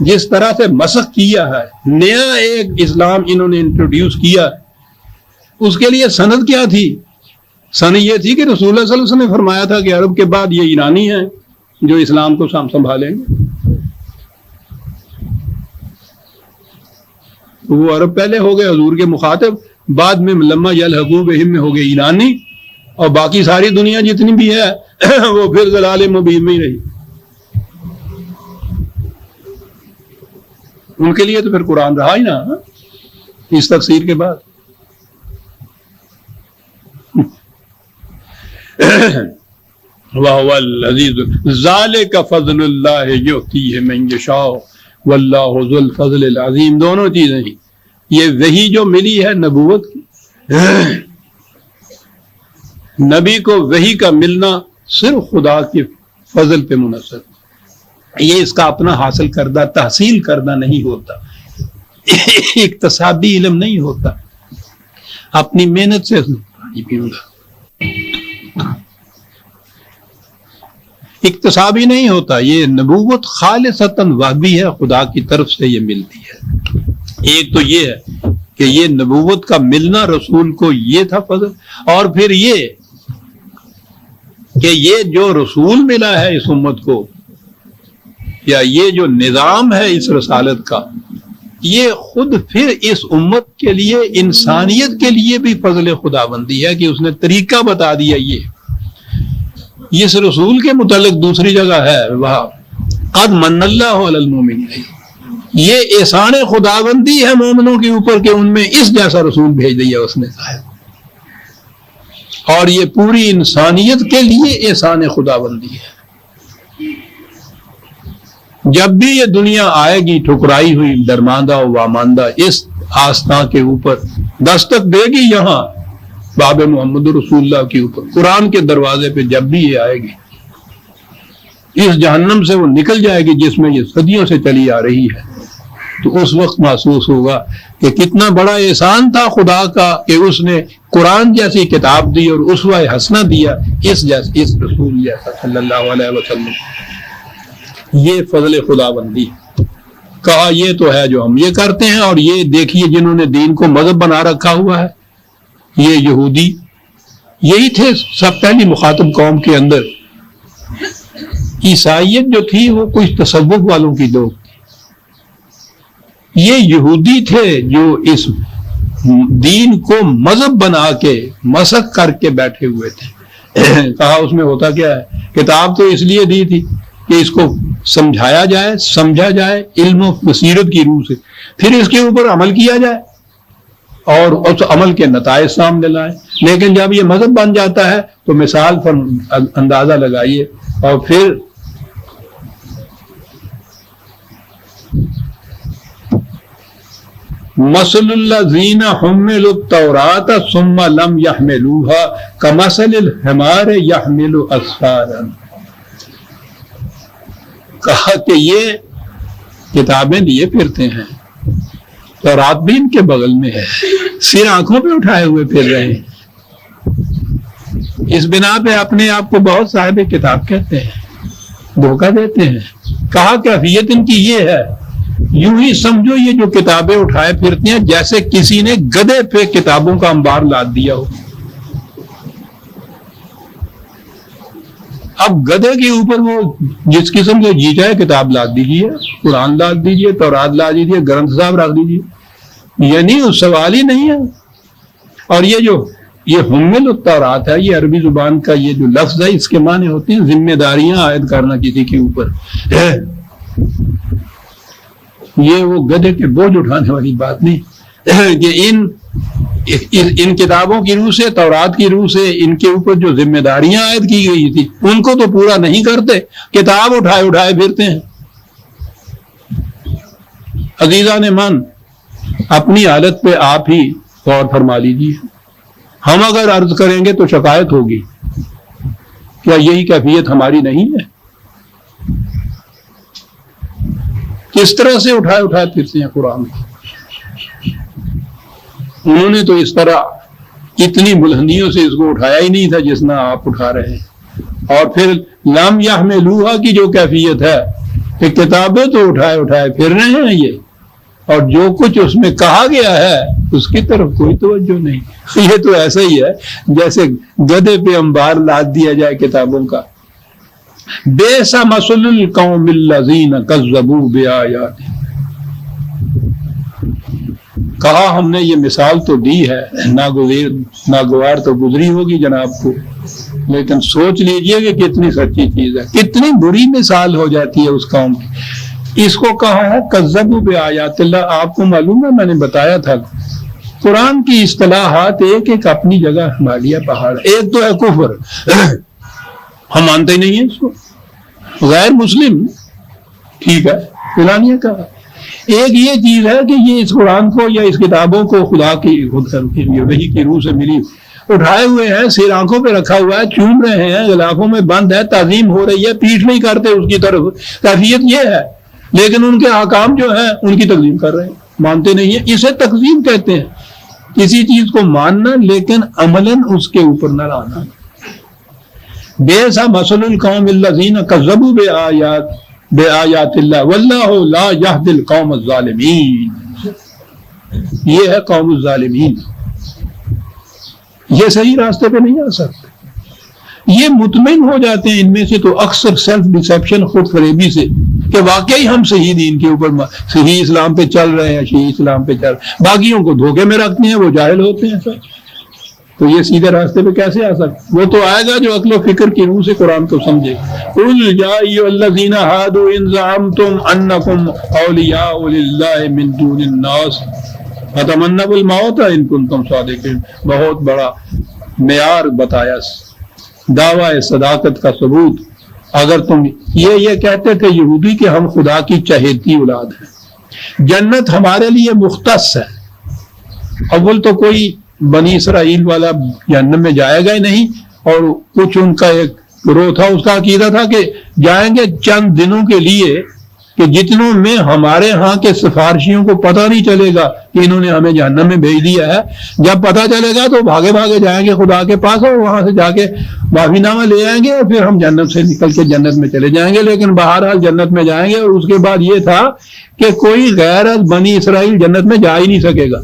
جس طرح سے مسخ کیا ہے نیا ایک اسلام انہوں نے انٹروڈیوس کیا اس کے لیے سند کیا تھی؟ سند یہ تھی کہ رسول اللہ صلی اللہ علیہ وسلم نے فرمایا تھا کہ عرب کے بعد یہ ایرانی ہیں جو اسلام کو سنبھالیں گے. وہ عرب پہلے ہو گئے حضور کے مخاطب بعد میں لما یلحقوا بہم میں ہو گئے ایرانی اور باقی ساری دنیا جتنی بھی ہے وہ پھر ضلال مبین میں ہی رہی. ان کے لیے تو پھر قرآن رہا ہی نا اس تفسیر کے بعد. وَهُوَ الْعَزِيزُ ذَلِكَ فَضْلُ اللَّهِ يُؤْتِيهِ مَن يَشَاءُ وَاللَّهُ ذُو الْفَضْلِ الْعَظِيمِ. دونوں چیزیں ہی یہ وحی جو ملی ہے نبوت کی نبی کو وحی کا ملنا صرف خدا کے فضل پہ منحصر. یہ اس کا اپنا حاصل کردہ تحصیل کردہ نہیں ہوتا اکتسابی علم نہیں ہوتا اپنی محنت سے اکتسابی نہیں ہوتا. یہ نبوت خالصتاً وحبی ہے خدا کی طرف سے یہ ملتی ہے. ایک تو یہ ہے کہ یہ نبوت کا ملنا رسول کو یہ تھا فضل اور پھر یہ کہ یہ جو رسول ملا ہے اس امت کو یا یہ جو نظام ہے اس رسالت کا یہ خود پھر اس امت کے لیے، انسانیت کے لیے بھی فضل خداوندی ہے کہ اس نے طریقہ بتا دیا۔ یہ اس رسول کے متعلق دوسری جگہ ہے وہاں قد من اللہ علی المؤمنین، یہ احسان خداوندی ہے مومنوں کے اوپر کہ ان میں اس جیسا رسول بھیج دیا اس نے صاحب، اور یہ پوری انسانیت کے لیے احسان خداوندی ہے۔ جب بھی یہ دنیا آئے گی ٹھکرائی ہوئی، درماندہ و واماندہ، اس آستان کے اوپر دستک دے گی، یہاں باب محمد رسول اللہ کے اوپر قرآن کے دروازے پہ جب بھی یہ آئے گی، اس جہنم سے وہ نکل جائے گی جس میں یہ صدیوں سے چلی آ رہی ہے، تو اس وقت محسوس ہوگا کہ کتنا بڑا احسان تھا خدا کا کہ اس نے قرآن جیسی کتاب دی اور اسوہ حسنہ دیا اس رسول جیسا صلی اللہ علیہ وسلم۔ یہ فضل خداوندی کہا، یہ تو ہے جو ہم یہ کرتے ہیں، اور یہ دیکھیے جنہوں نے دین کو مذہب بنا رکھا ہوا ہے، یہ یہودی یہی تھے سب پہلی مخاطب قوم کے اندر۔ عیسائیت جو تھی وہ کچھ تصوف والوں کی لوگ تھی، یہ یہودی تھے جو اس دین کو مذہب بنا کے مسخ کر کے بیٹھے ہوئے تھے۔ کہا اس میں ہوتا کیا ہے، کتاب تو اس لیے دی تھی کہ اس کو سمجھایا جائے، سمجھا جائے علم و بصیرت کی روح سے، پھر اس کے اوپر عمل کیا جائے اور اس عمل کے نتائج سامنے لائیں۔ لیکن جب یہ مذہب بن جاتا ہے تو مثال پر اندازہ لگائیے، اور پھر مثل الذین حملوا التوراۃ ثم لم يحملوها كمثل الحمار يحمل اسفارا۔ کہا کہ یہ کتابیں لیے پھرتے ہیں، تورات بھی ان کے بغل میں ہے، سر آنکھوں پہ اٹھائے ہوئے پھر رہے ہیں، اس بنا پہ اپنے آپ کو بہت صاحب کتاب کہتے ہیں، دھوکہ دیتے ہیں۔ کہا کیفیت ان کی یہ ہے، یوں ہی سمجھو یہ جو کتابیں اٹھائے پھرتے ہیں جیسے کسی نے گدھے پہ کتابوں کا انبار لاد دیا ہو۔ اب گدھے کے اوپر وہ جس قسم سے جی جائے کتاب لاد دیجیے، قرآن لاد دیجیے، تورات لاد دیجیے، گرنتھ صاحب رکھ دیجیے، یعنی سوال ہی نہیں ہے۔ اور یہ حمل التورات ہے، یہ عربی زبان کا یہ جو لفظ ہے، اس کے معنی ہوتے ہیں ذمہ داریاں عائد کرنا کسی کے اوپر۔ یہ وہ گدھے کے بوجھ اٹھانے والی بات نہیں کہ ان کتابوں کی روح سے، تورات کی روح سے ان کے اوپر جو ذمہ داریاں عائد کی گئی تھی ان کو تو پورا نہیں کرتے، کتاب اٹھائے پھرتے ہیں۔ عزیزان من، اپنی حالت پہ آپ ہی غور فرما لیجیے۔ ہم اگر عرض کریں گے تو شکایت ہوگی، کیا یہی کیفیت ہماری نہیں ہے؟ کس طرح سے اٹھائے پھرتے ہیں قرآن کو۔ انہوں نے تو اس طرح اتنی بلندیوں سے اس کو اٹھایا ہی نہیں تھا جتنا آپ اٹھا رہے ہیں۔ اور پھر لم یحملوہا کی جو کیفیت ہے کہ کتابیں تو اٹھائے پھر رہے ہیں یہ، اور جو کچھ اس میں کہا گیا ہے اس کی طرف کوئی توجہ نہیں۔ یہ تو ایسا ہی ہے جیسے گدھے پہ انبار لاد دیا جائے کتابوں کا۔ بئس مثل القوم الذین کذبوا بآیاتنا، کہا ہم نے یہ مثال تو دی ہے، ناگوار تو گزری ہوگی جناب کو، لیکن سوچ لیجئے کہ کتنی سچی چیز ہے، کتنی بری مثال ہو جاتی ہے اس قوم کی۔ اس کو کہا ہے کذبوا بآیات اللہ۔ آپ کو معلوم ہے میں نے بتایا تھا قرآن کی اصطلاحات ایک اپنی جگہ ہمالیہ پہاڑ، ایک تو ہے کفر، ہم مانتے ہی نہیں ہیں اس کو، غیر مسلم ٹھیک ہے فلانیہ کا۔ ایک یہ چیز ہے کہ یہ اس قرآن کو یا اس کتابوں کو خدا کی وحی کی روح سے ملی، اٹھائے ہوئے ہیں، سر آنکھوں پہ رکھا ہوا ہے، چوم رہے ہیں، غلافوں میں بند ہے، تعظیم ہو رہی ہے، پیٹھ نہیں کرتے اس کی طرف، کیفیت یہ ہے، لیکن ان کے احکام جو ہیں ان کی تقسیم کر رہے ہیں، مانتے نہیں ہیں۔ اسے تقسیم کہتے ہیں، کسی چیز کو ماننا لیکن عملاً اس کے اوپر نہ لانا۔ بئس مثل القوم الذین کذبوا بآیات اللہ واللہ لا یہدی القوم الظالمین۔ یہ ہے قوم الظالمین، یہ صحیح راستے پہ نہیں آ سکتے۔ یہ مطمئن ہو جاتے ہیں ان میں سے تو اکثر سیلف ڈسیپشن، خود فریبی سے کہ واقعی ہم صحیح دین کے اوپر صحیح اسلام پہ چل رہے ہیں، صحیح اسلام پہ چل رہے ہیں، باقیوں کو دھوکے میں رکھتے ہیں، وہ جاہل ہوتے ہیں سر. تو یہ سیدھے راستے پہ کیسے آ سکتے؟ وہ تو آئے گا جو عقل و فکر کی روح سے قرآن کو سمجھے. قل یا ایھا الذین ھادوا ان زعمتم انکم اولیاء للہ من دون الناس فتمنوا الموت ان کنتم صادقین. بہت بڑا معیار بتایا، دعوی صداقت کا ثبوت. اگر تم یہ کہتے تھے یہودی کہ ہم خدا کی چہیتی اولاد ہیں، جنت ہمارے لیے مختص ہے، اول تو کوئی بنی اسرائیل والا جہنم میں جائے گا ہی نہیں، اور کچھ ان کا ایک گروہ تھا، اس کا عقیدہ تھا کہ جائیں گے چند دنوں کے لیے، کہ جتنوں میں ہمارے ہاں کے سفارشیوں کو پتہ نہیں چلے گا کہ انہوں نے ہمیں جہنم میں بھیج دیا ہے. جب پتہ چلے گا تو بھاگے بھاگے جائیں گے خدا کے پاس، اور وہاں سے جا کے معافی نامہ لے آئیں گے، اور پھر ہم جنت سے نکل کے جنت میں چلے جائیں گے. لیکن بہرحال جنت میں جائیں گے. اور اس کے بعد یہ تھا کہ کوئی غیر بنی اسرائیل جنت میں جا ہی نہیں سکے گا.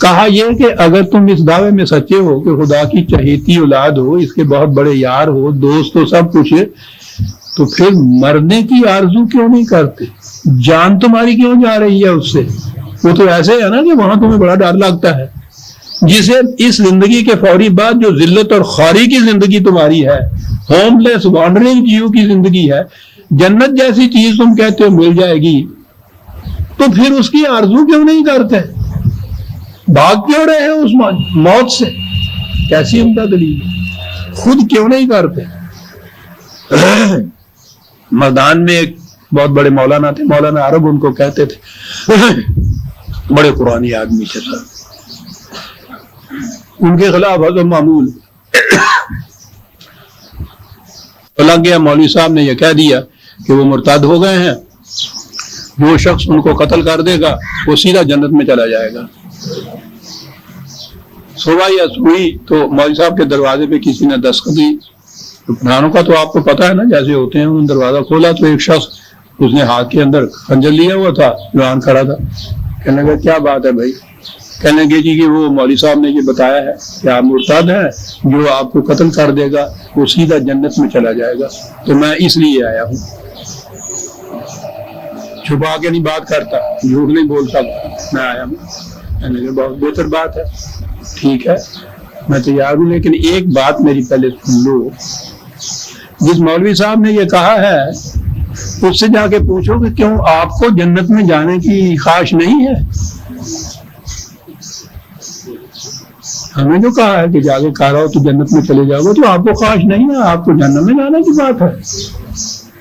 کہا یہ کہ اگر تم اس دعوے میں سچے ہو کہ خدا کی چہیتی اولاد ہو، اس کے بہت بڑے یار ہو، دوست ہو، سب کچھ ہے، تو پھر مرنے کی آرزو کیوں نہیں کرتے؟ جان تمہاری کیوں جا رہی ہے اس سے؟ وہ تو ایسے ہے نا کہ وہاں تمہیں بڑا ڈر لگتا ہے. جسے اس زندگی کے فوری بعد جو ذلت اور خواری کی زندگی تمہاری ہے، ہوم لیس وانڈرنگ جیو کی زندگی ہے، جنت جیسی چیز تم کہتے ہو مل جائے گی، تو پھر اس کی آرزو کیوں نہیں کرتے؟ بھاگ کیوں رہے ہیں اس موت سے؟ کیسی عمدہ دلیل ہے. خود کیوں نہیں کرتے؟ مردان میں ایک بہت بڑے مولانا تھے، مولانا عرب ان کو کہتے تھے، بڑے قرآنی آدمی تھے سر. ان کے خلاف حضرت معمول لگ گیا، مولوی صاحب نے یہ کہہ دیا کہ وہ مرتد ہو گئے ہیں، جو شخص ان کو قتل کر دے گا وہ سیدھا جنت میں چلا جائے گا. صبح یا ہوئی تو مولوی صاحب کے دروازے پہ کسی نے دستخط دی. پٹھانوں کا تو آپ کو پتا ہے نا جیسے ہوتے ہیں. انہوں نے دروازہ کھولا تو ایک شخص، اس نے ہاتھ کے اندر خنجر لیا ہوا تھا، جوان کھڑا تھا. کہنے لگا کیا بات ہے بھائی؟ کہنے لگے جی کہ وہ مولوی صاحب نے یہ بتایا ہے کہ آپ مرتد ہیں، جو آپ کو قتل کر دے گا وہ سیدھا جنت میں چلا جائے گا. تو میں اس لیے آیا ہوں. چھپا کے نہیں بات کرتا، جھوٹ نہیں بول سکتا، میں آیا ہوں. کہنے لگے بہت بہتر بات ہے، ٹھیک ہے میں تیار ہوں، لیکن ایک بات میری پہلے سن لو. جس مولوی صاحب نے یہ کہا ہے اس سے جا کے پوچھو کہ کیوں آپ کو جنت میں جانے کی خواہش نہیں ہے؟ ہمیں جو کہا ہے کہ جا کے کہا رہا ہو تو جنت میں چلے جاؤ گے، تو آپ کو خواہش نہیں ہے، آپ کو جنت میں جانے کی بات ہے.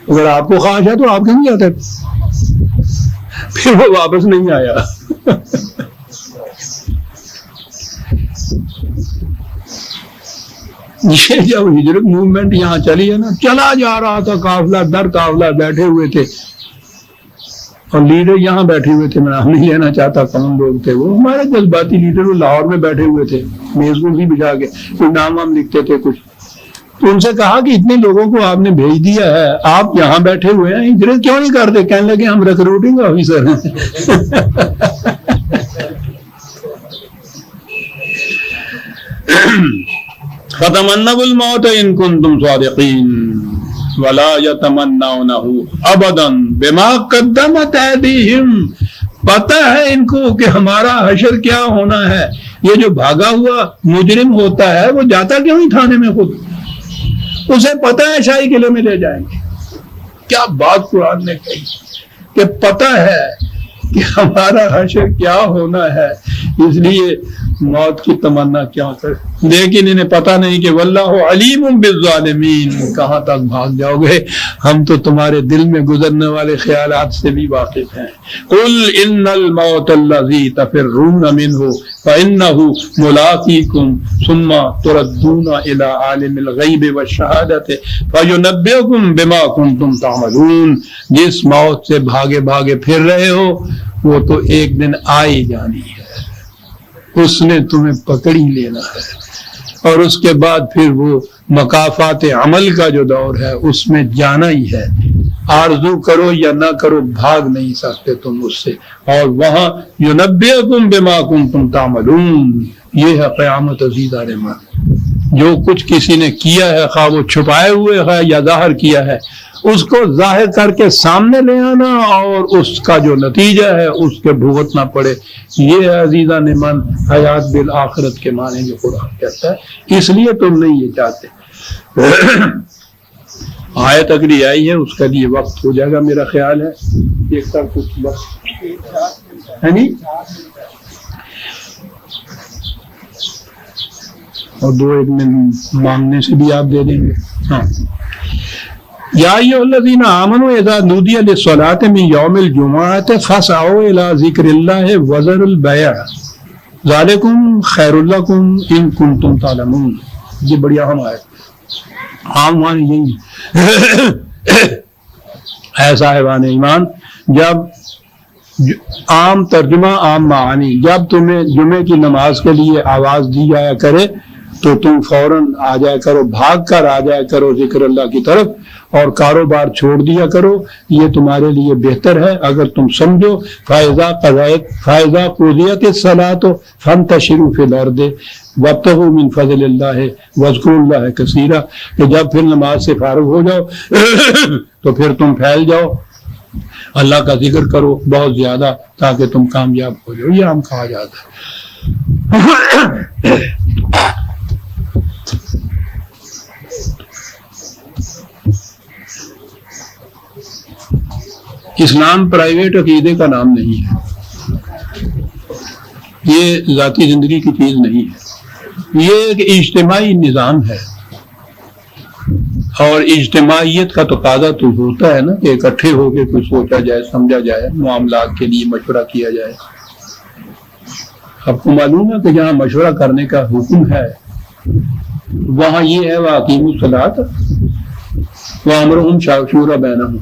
اگر آپ کو خواہش ہے تو آپ کیوں نہیں جاتے؟ پھر وہ واپس نہیں آیا. یہ جب ہجرت موومنٹ یہاں چلی ہے نا، چلا جا رہا تھا قافلہ در قافلہ، بیٹھے ہوئے تھے اور لیڈر یہاں بیٹھے ہوئے تھے. میں نام نہیں لینا چاہتا کون لوگ تھے وہ، ہمارے جذباتی لیڈر. وہ لاہور میں بیٹھے ہوئے تھے، میز کو بھی بجھا کے کوئی نام وام لکھتے تھے کچھ. تو ان سے کہا کہ اتنے لوگوں کو آپ نے بھیج دیا ہے، آپ یہاں بیٹھے ہوئے ہیں، ہجرت کیوں نہیں کرتے؟ کہنے لگے ہم ریکروٹنگ آفیسر ہیں. فَتَمَنَّوُا الْمَوْتَ إِن كُنتُمْ صَادِقِينَ وَلَا يَتَمَنَّوْنَهُ أَبَدًا بِمَا قَدَّمَتْ أَيْدِيهِمْ. پتہ ہے ان کو کہ ہمارا حشر کیا ہونا ہے. یہ جو بھاگا ہوا مجرم ہوتا ہے وہ جاتا کیوں نہیں تھانے میں؟ خود اسے پتہ ہے شاہی قلعے میں لے جائیں گے. کیا بات قرآن نے کہی کہ پتہ ہے کہ ہمارا حشر کیا ہونا ہے، اس لیے موت کی تمنا کیا کرے. لیکن انہیں پتہ نہیں کہ واللہ علیم بالظالمین. کہاں تک بھاگ جاؤ گے؟ ہم تو تمہارے دل میں گزرنے والے خیالات سے بھی واقف ہیں. قل ان الموت الذی تفرون منہ فانہ ملاقیکم ثم تردون الی عالم الغیب والشہادۃ فینبئکم بما کنتم تعملون. جس موت سے بھاگے بھاگے پھر رہے ہو وہ تو ایک دن آ ہی جانی ہے، اس نے تمہیں پکڑی لینا ہے، اور اس کے بعد پھر وہ مکافات عمل کا جو دور ہے اس میں جانا ہی ہے. آرزو کرو یا نہ کرو بھاگ نہیں سکتے تم اس سے. اور وہاں يُنَبِّئُكُم بِمَا كُنتُم تَعْمَلُونَ، یہ ہے قیامت عزیزان. جو کچھ کسی نے کیا ہے خواہ وہ چھپائے ہوئے ہے یا ظاہر کیا ہے اس کو ظاہر کر کے سامنے لے آنا اور اس کا جو نتیجہ ہے اس کے بھگتنا پڑے، یہ عزیزان من حیات بالآخرت کے معنی جو قرآن کہتا ہے، اس لیے تم نہیں یہ چاہتے۔ آیت اگلی آئی ہے اس کا لیے وقت ہو جائے گا میرا خیال ہے، دیکھتا کچھ بس ہے نہیں، اور 2-1 منٹ مانگنے سے بھی آپ دے دیں گے۔ ہاں، یا ایھا الذین آمنوا اذا نودی للصلاۃ من یوم الجمعۃ فاسعوا الی ذکر اللہ وذروا البیع ذالکم خیر لکم ان کنتم تعلمون۔ یہ بڑی اہم آیت، عام معنی یہی ہے صاحبان ایمان، جب عام ترجمہ عام معانی، جب تمہیں جمعے کی نماز کے لیے آواز دی جایا کرے تو تم فوراً آ جایا کرو، بھاگ کر آ جایا کرو ذکر اللہ کی طرف، اور کاروبار چھوڑ دیا کرو، یہ تمہارے لیے بہتر ہے اگر تم سمجھو۔ فَإِذَا قُضِيَتِ الصَّلَاةُ فَانتَشِرُوا فِي الْأَرْضِ وَابْتَغُوا مِنْ فَضْلِ اللَّهِ وَاذْكُرُوا اللَّهَ كَثِيرًا، کہ جب پھر نماز سے فارغ ہو جاؤ تو پھر تم پھیل جاؤ، اللہ کا ذکر کرو بہت زیادہ تاکہ تم کامیاب ہو جاؤ، یہ ہم کہا جاتا ہے۔ اسلام پرائیویٹ عقیدے کا نام نہیں ہے، یہ ذاتی زندگی کی چیز نہیں ہے، یہ ایک اجتماعی نظام ہے، اور اجتماعیت کا تقاضا تو ہوتا ہے نا کہ اکٹھے ہو کے کچھ سوچا جائے، سمجھا جائے، معاملات کے لیے مشورہ کیا جائے۔ آپ کو معلوم ہے کہ جہاں مشورہ کرنے کا حکم ہے وہاں یہ ہے وَأَقِیمُوا الصَّلَاةَ وَأَمْرُهُمْ شُورَىٰ بَیْنَهُمْ،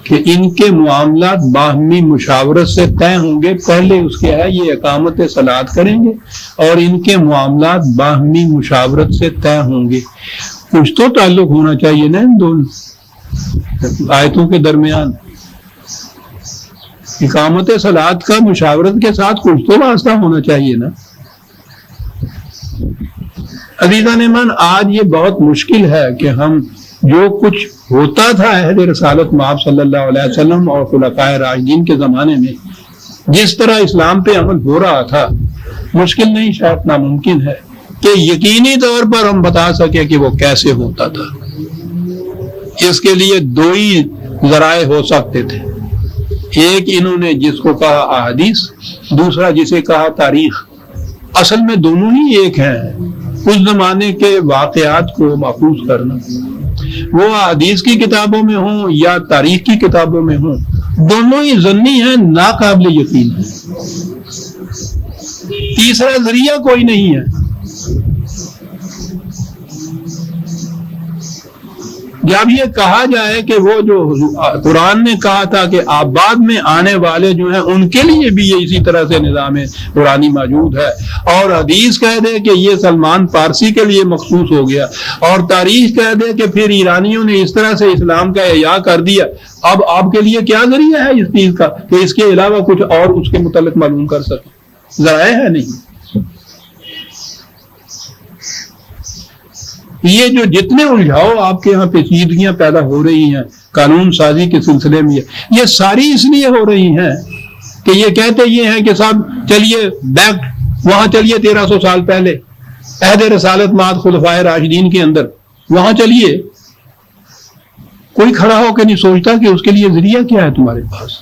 کہ ان کے معاملات باہمی مشاورت سے طے ہوں گے، پہلے اس کے ہے یہ اقامت صلاۃ کریں گے اور ان کے معاملات باہمی مشاورت سے طے ہوں گے۔ کچھ تو تعلق ہونا چاہیے نا ان دونوں آیتوں کے درمیان، اقامت صلاۃ کا مشاورت کے ساتھ کچھ تو واسطہ ہونا چاہیے نا۔ عزیزان من، آج یہ بہت مشکل ہے کہ ہم جو کچھ ہوتا تھا عہد رسالت مآب صلی اللہ علیہ وسلم اور خلفائے راشدین کے زمانے میں، جس طرح اسلام پہ عمل ہو رہا تھا، مشکل نہیں شاید ناممکن ہے کہ یقینی طور پر ہم بتا سکیں کہ وہ کیسے ہوتا تھا۔ اس کے لیے 2 ہی ذرائع ہو سکتے تھے، ایک انہوں نے جس کو کہا احادیث، دوسرا جسے کہا تاریخ۔ اصل میں دونوں ہی ایک ہیں، اس زمانے کے واقعات کو محفوظ کرنا، وہ حدیث کی کتابوں میں ہوں یا تاریخ کی کتابوں میں ہوں، دونوں ہی ظنی ہیں، ناقابل یقین ہیں، تیسرا ذریعہ کوئی نہیں ہے۔ جب یہ کہا جائے کہ وہ جو قرآن نے کہا تھا کہ آپ بعد میں آنے والے جو ہیں ان کے لیے بھی یہ اسی طرح سے نظام قرآنی موجود ہے، اور حدیث کہہ دے کہ یہ سلمان فارسی کے لیے مخصوص ہو گیا، اور تاریخ کہہ دے کہ پھر ایرانیوں نے اس طرح سے اسلام کا احیاء کر دیا، اب آپ کے لیے کیا ذریعہ ہے اس چیز کا کہ اس کے علاوہ کچھ اور اس کے متعلق معلوم کر سکیں؟ ذرائع ہے نہیں۔ یہ جو جتنے الجھاؤ آپ کے یہاں پیچیدگیاں پیدا ہو رہی ہیں قانون سازی کے سلسلے میں، یہ ساری اس لیے ہو رہی ہیں کہ یہ کہتے یہ ہیں کہ صاحب چلیے بیک وہاں چلیے 1300 سال پہلے عہد رسالت مآب خلفائے راشدین کے اندر، وہاں چلیے۔ کوئی کھڑا ہو کے نہیں سوچتا کہ اس کے لیے ذریعہ کیا ہے تمہارے پاس۔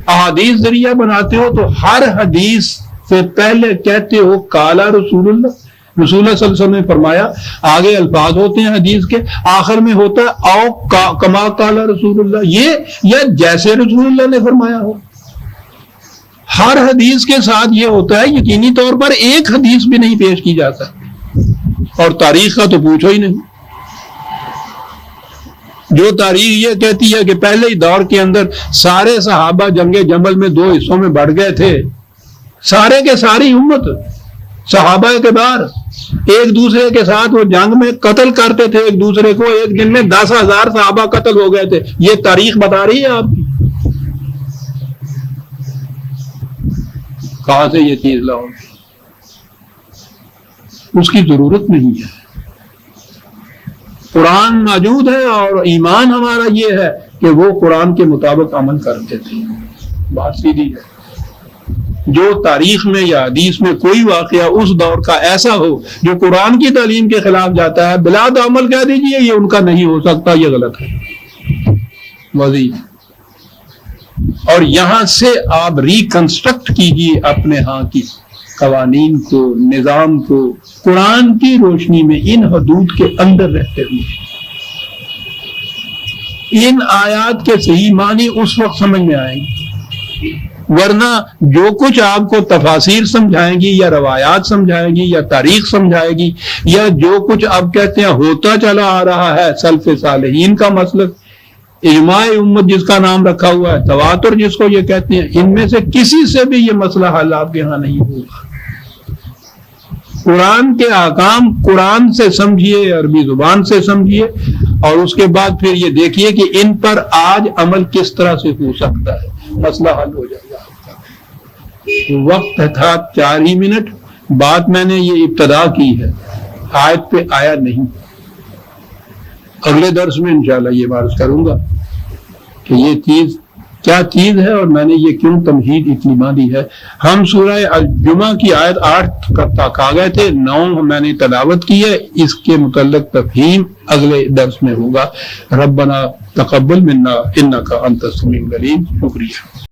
احادیث ذریعہ بناتے ہو تو ہر حدیث سے پہلے کہتے ہو قال رسول اللہ، رسول اللہ صلی اللہ علیہ وسلم نے فرمایا، آگے الفاظ ہوتے ہیں حدیث کے، آخر میں ہوتا ہے او کما قال رسول اللہ، یہ یا جیسے رسول اللہ نے فرمایا ہو۔ ہر حدیث کے ساتھ یہ ہوتا ہے، یقینی طور پر ایک حدیث بھی نہیں پیش کی جاتا، اور تاریخ کا تو پوچھو ہی نہیں۔ جو تاریخ یہ کہتی ہے کہ پہلے ہی دور کے اندر سارے صحابہ جنگ جمل میں 2 حصوں میں بڑھ گئے تھے، سارے کے ساری امت صحابہ کے بار ایک دوسرے کے ساتھ وہ جنگ میں قتل کرتے تھے ایک دوسرے کو، ایک دن میں 10,000 صحابہ قتل ہو گئے تھے، یہ تاریخ بتا رہی ہے آپ کی۔ کہاں سے یہ چیز لاؤ؟ اس کی ضرورت نہیں ہے. قرآن موجود ہے اور ایمان ہمارا یہ ہے کہ وہ قرآن کے مطابق عمل کرتے تھے. بات سیدھی ہے. جو تاریخ میں یا حدیث میں کوئی واقعہ اس دور کا ایسا ہو جو قرآن کی تعلیم کے خلاف جاتا ہے، بلا عمل کہہ دیجئے یہ ان کا نہیں ہو سکتا، یہ غلط ہے. وزیر اور یہاں سے آپ ریکنسٹرکٹ کیجئے اپنے ہاں کی قوانین کو، نظام کو، قرآن کی روشنی میں ان حدود کے اندر رہتے ہوئے. ان آیات کے صحیح معنی اس وقت سمجھ میں آئیں گے، ورنہ جو کچھ آپ کو تفاسیر سمجھائیں گی یا روایات سمجھائیں گی یا تاریخ سمجھائے گی یا جو کچھ آپ کہتے ہیں ہوتا چلا آ رہا ہے سلف صالحین کا مسلک، اجماع امت جس کا نام رکھا ہوا ہے، تواتر جس کو یہ کہتے ہیں، ان میں سے کسی سے بھی یہ مسئلہ حل آپ کے ہاں نہیں ہوگا. قرآن کے احکام قرآن سے سمجھیے، عربی زبان سے سمجھیے، اور اس کے بعد پھر یہ دیکھیے کہ ان پر آج عمل کس طرح سے ہو سکتا ہے، مسئلہ حل ہو جائے گا. وقت تھا 4 ہی منٹ، بات میں نے یہ ابتدا کی ہے، آیت پہ آیا نہیں. اگلے درس میں انشاءاللہ یہ بات کروں گا کہ یہ چیز کیا چیز ہے اور میں نے یہ کیوں تمہید اتنی باندھی ہے. ہم سورہ الجمعہ کی آیت 8 تک آ گئے تھے، 9 میں نے تلاوت کی ہے. اس کے متعلق تفہیم اگلے درس میں ہوگا. ربنا تقبل منا انک انت السمیع العلیم. شکریہ.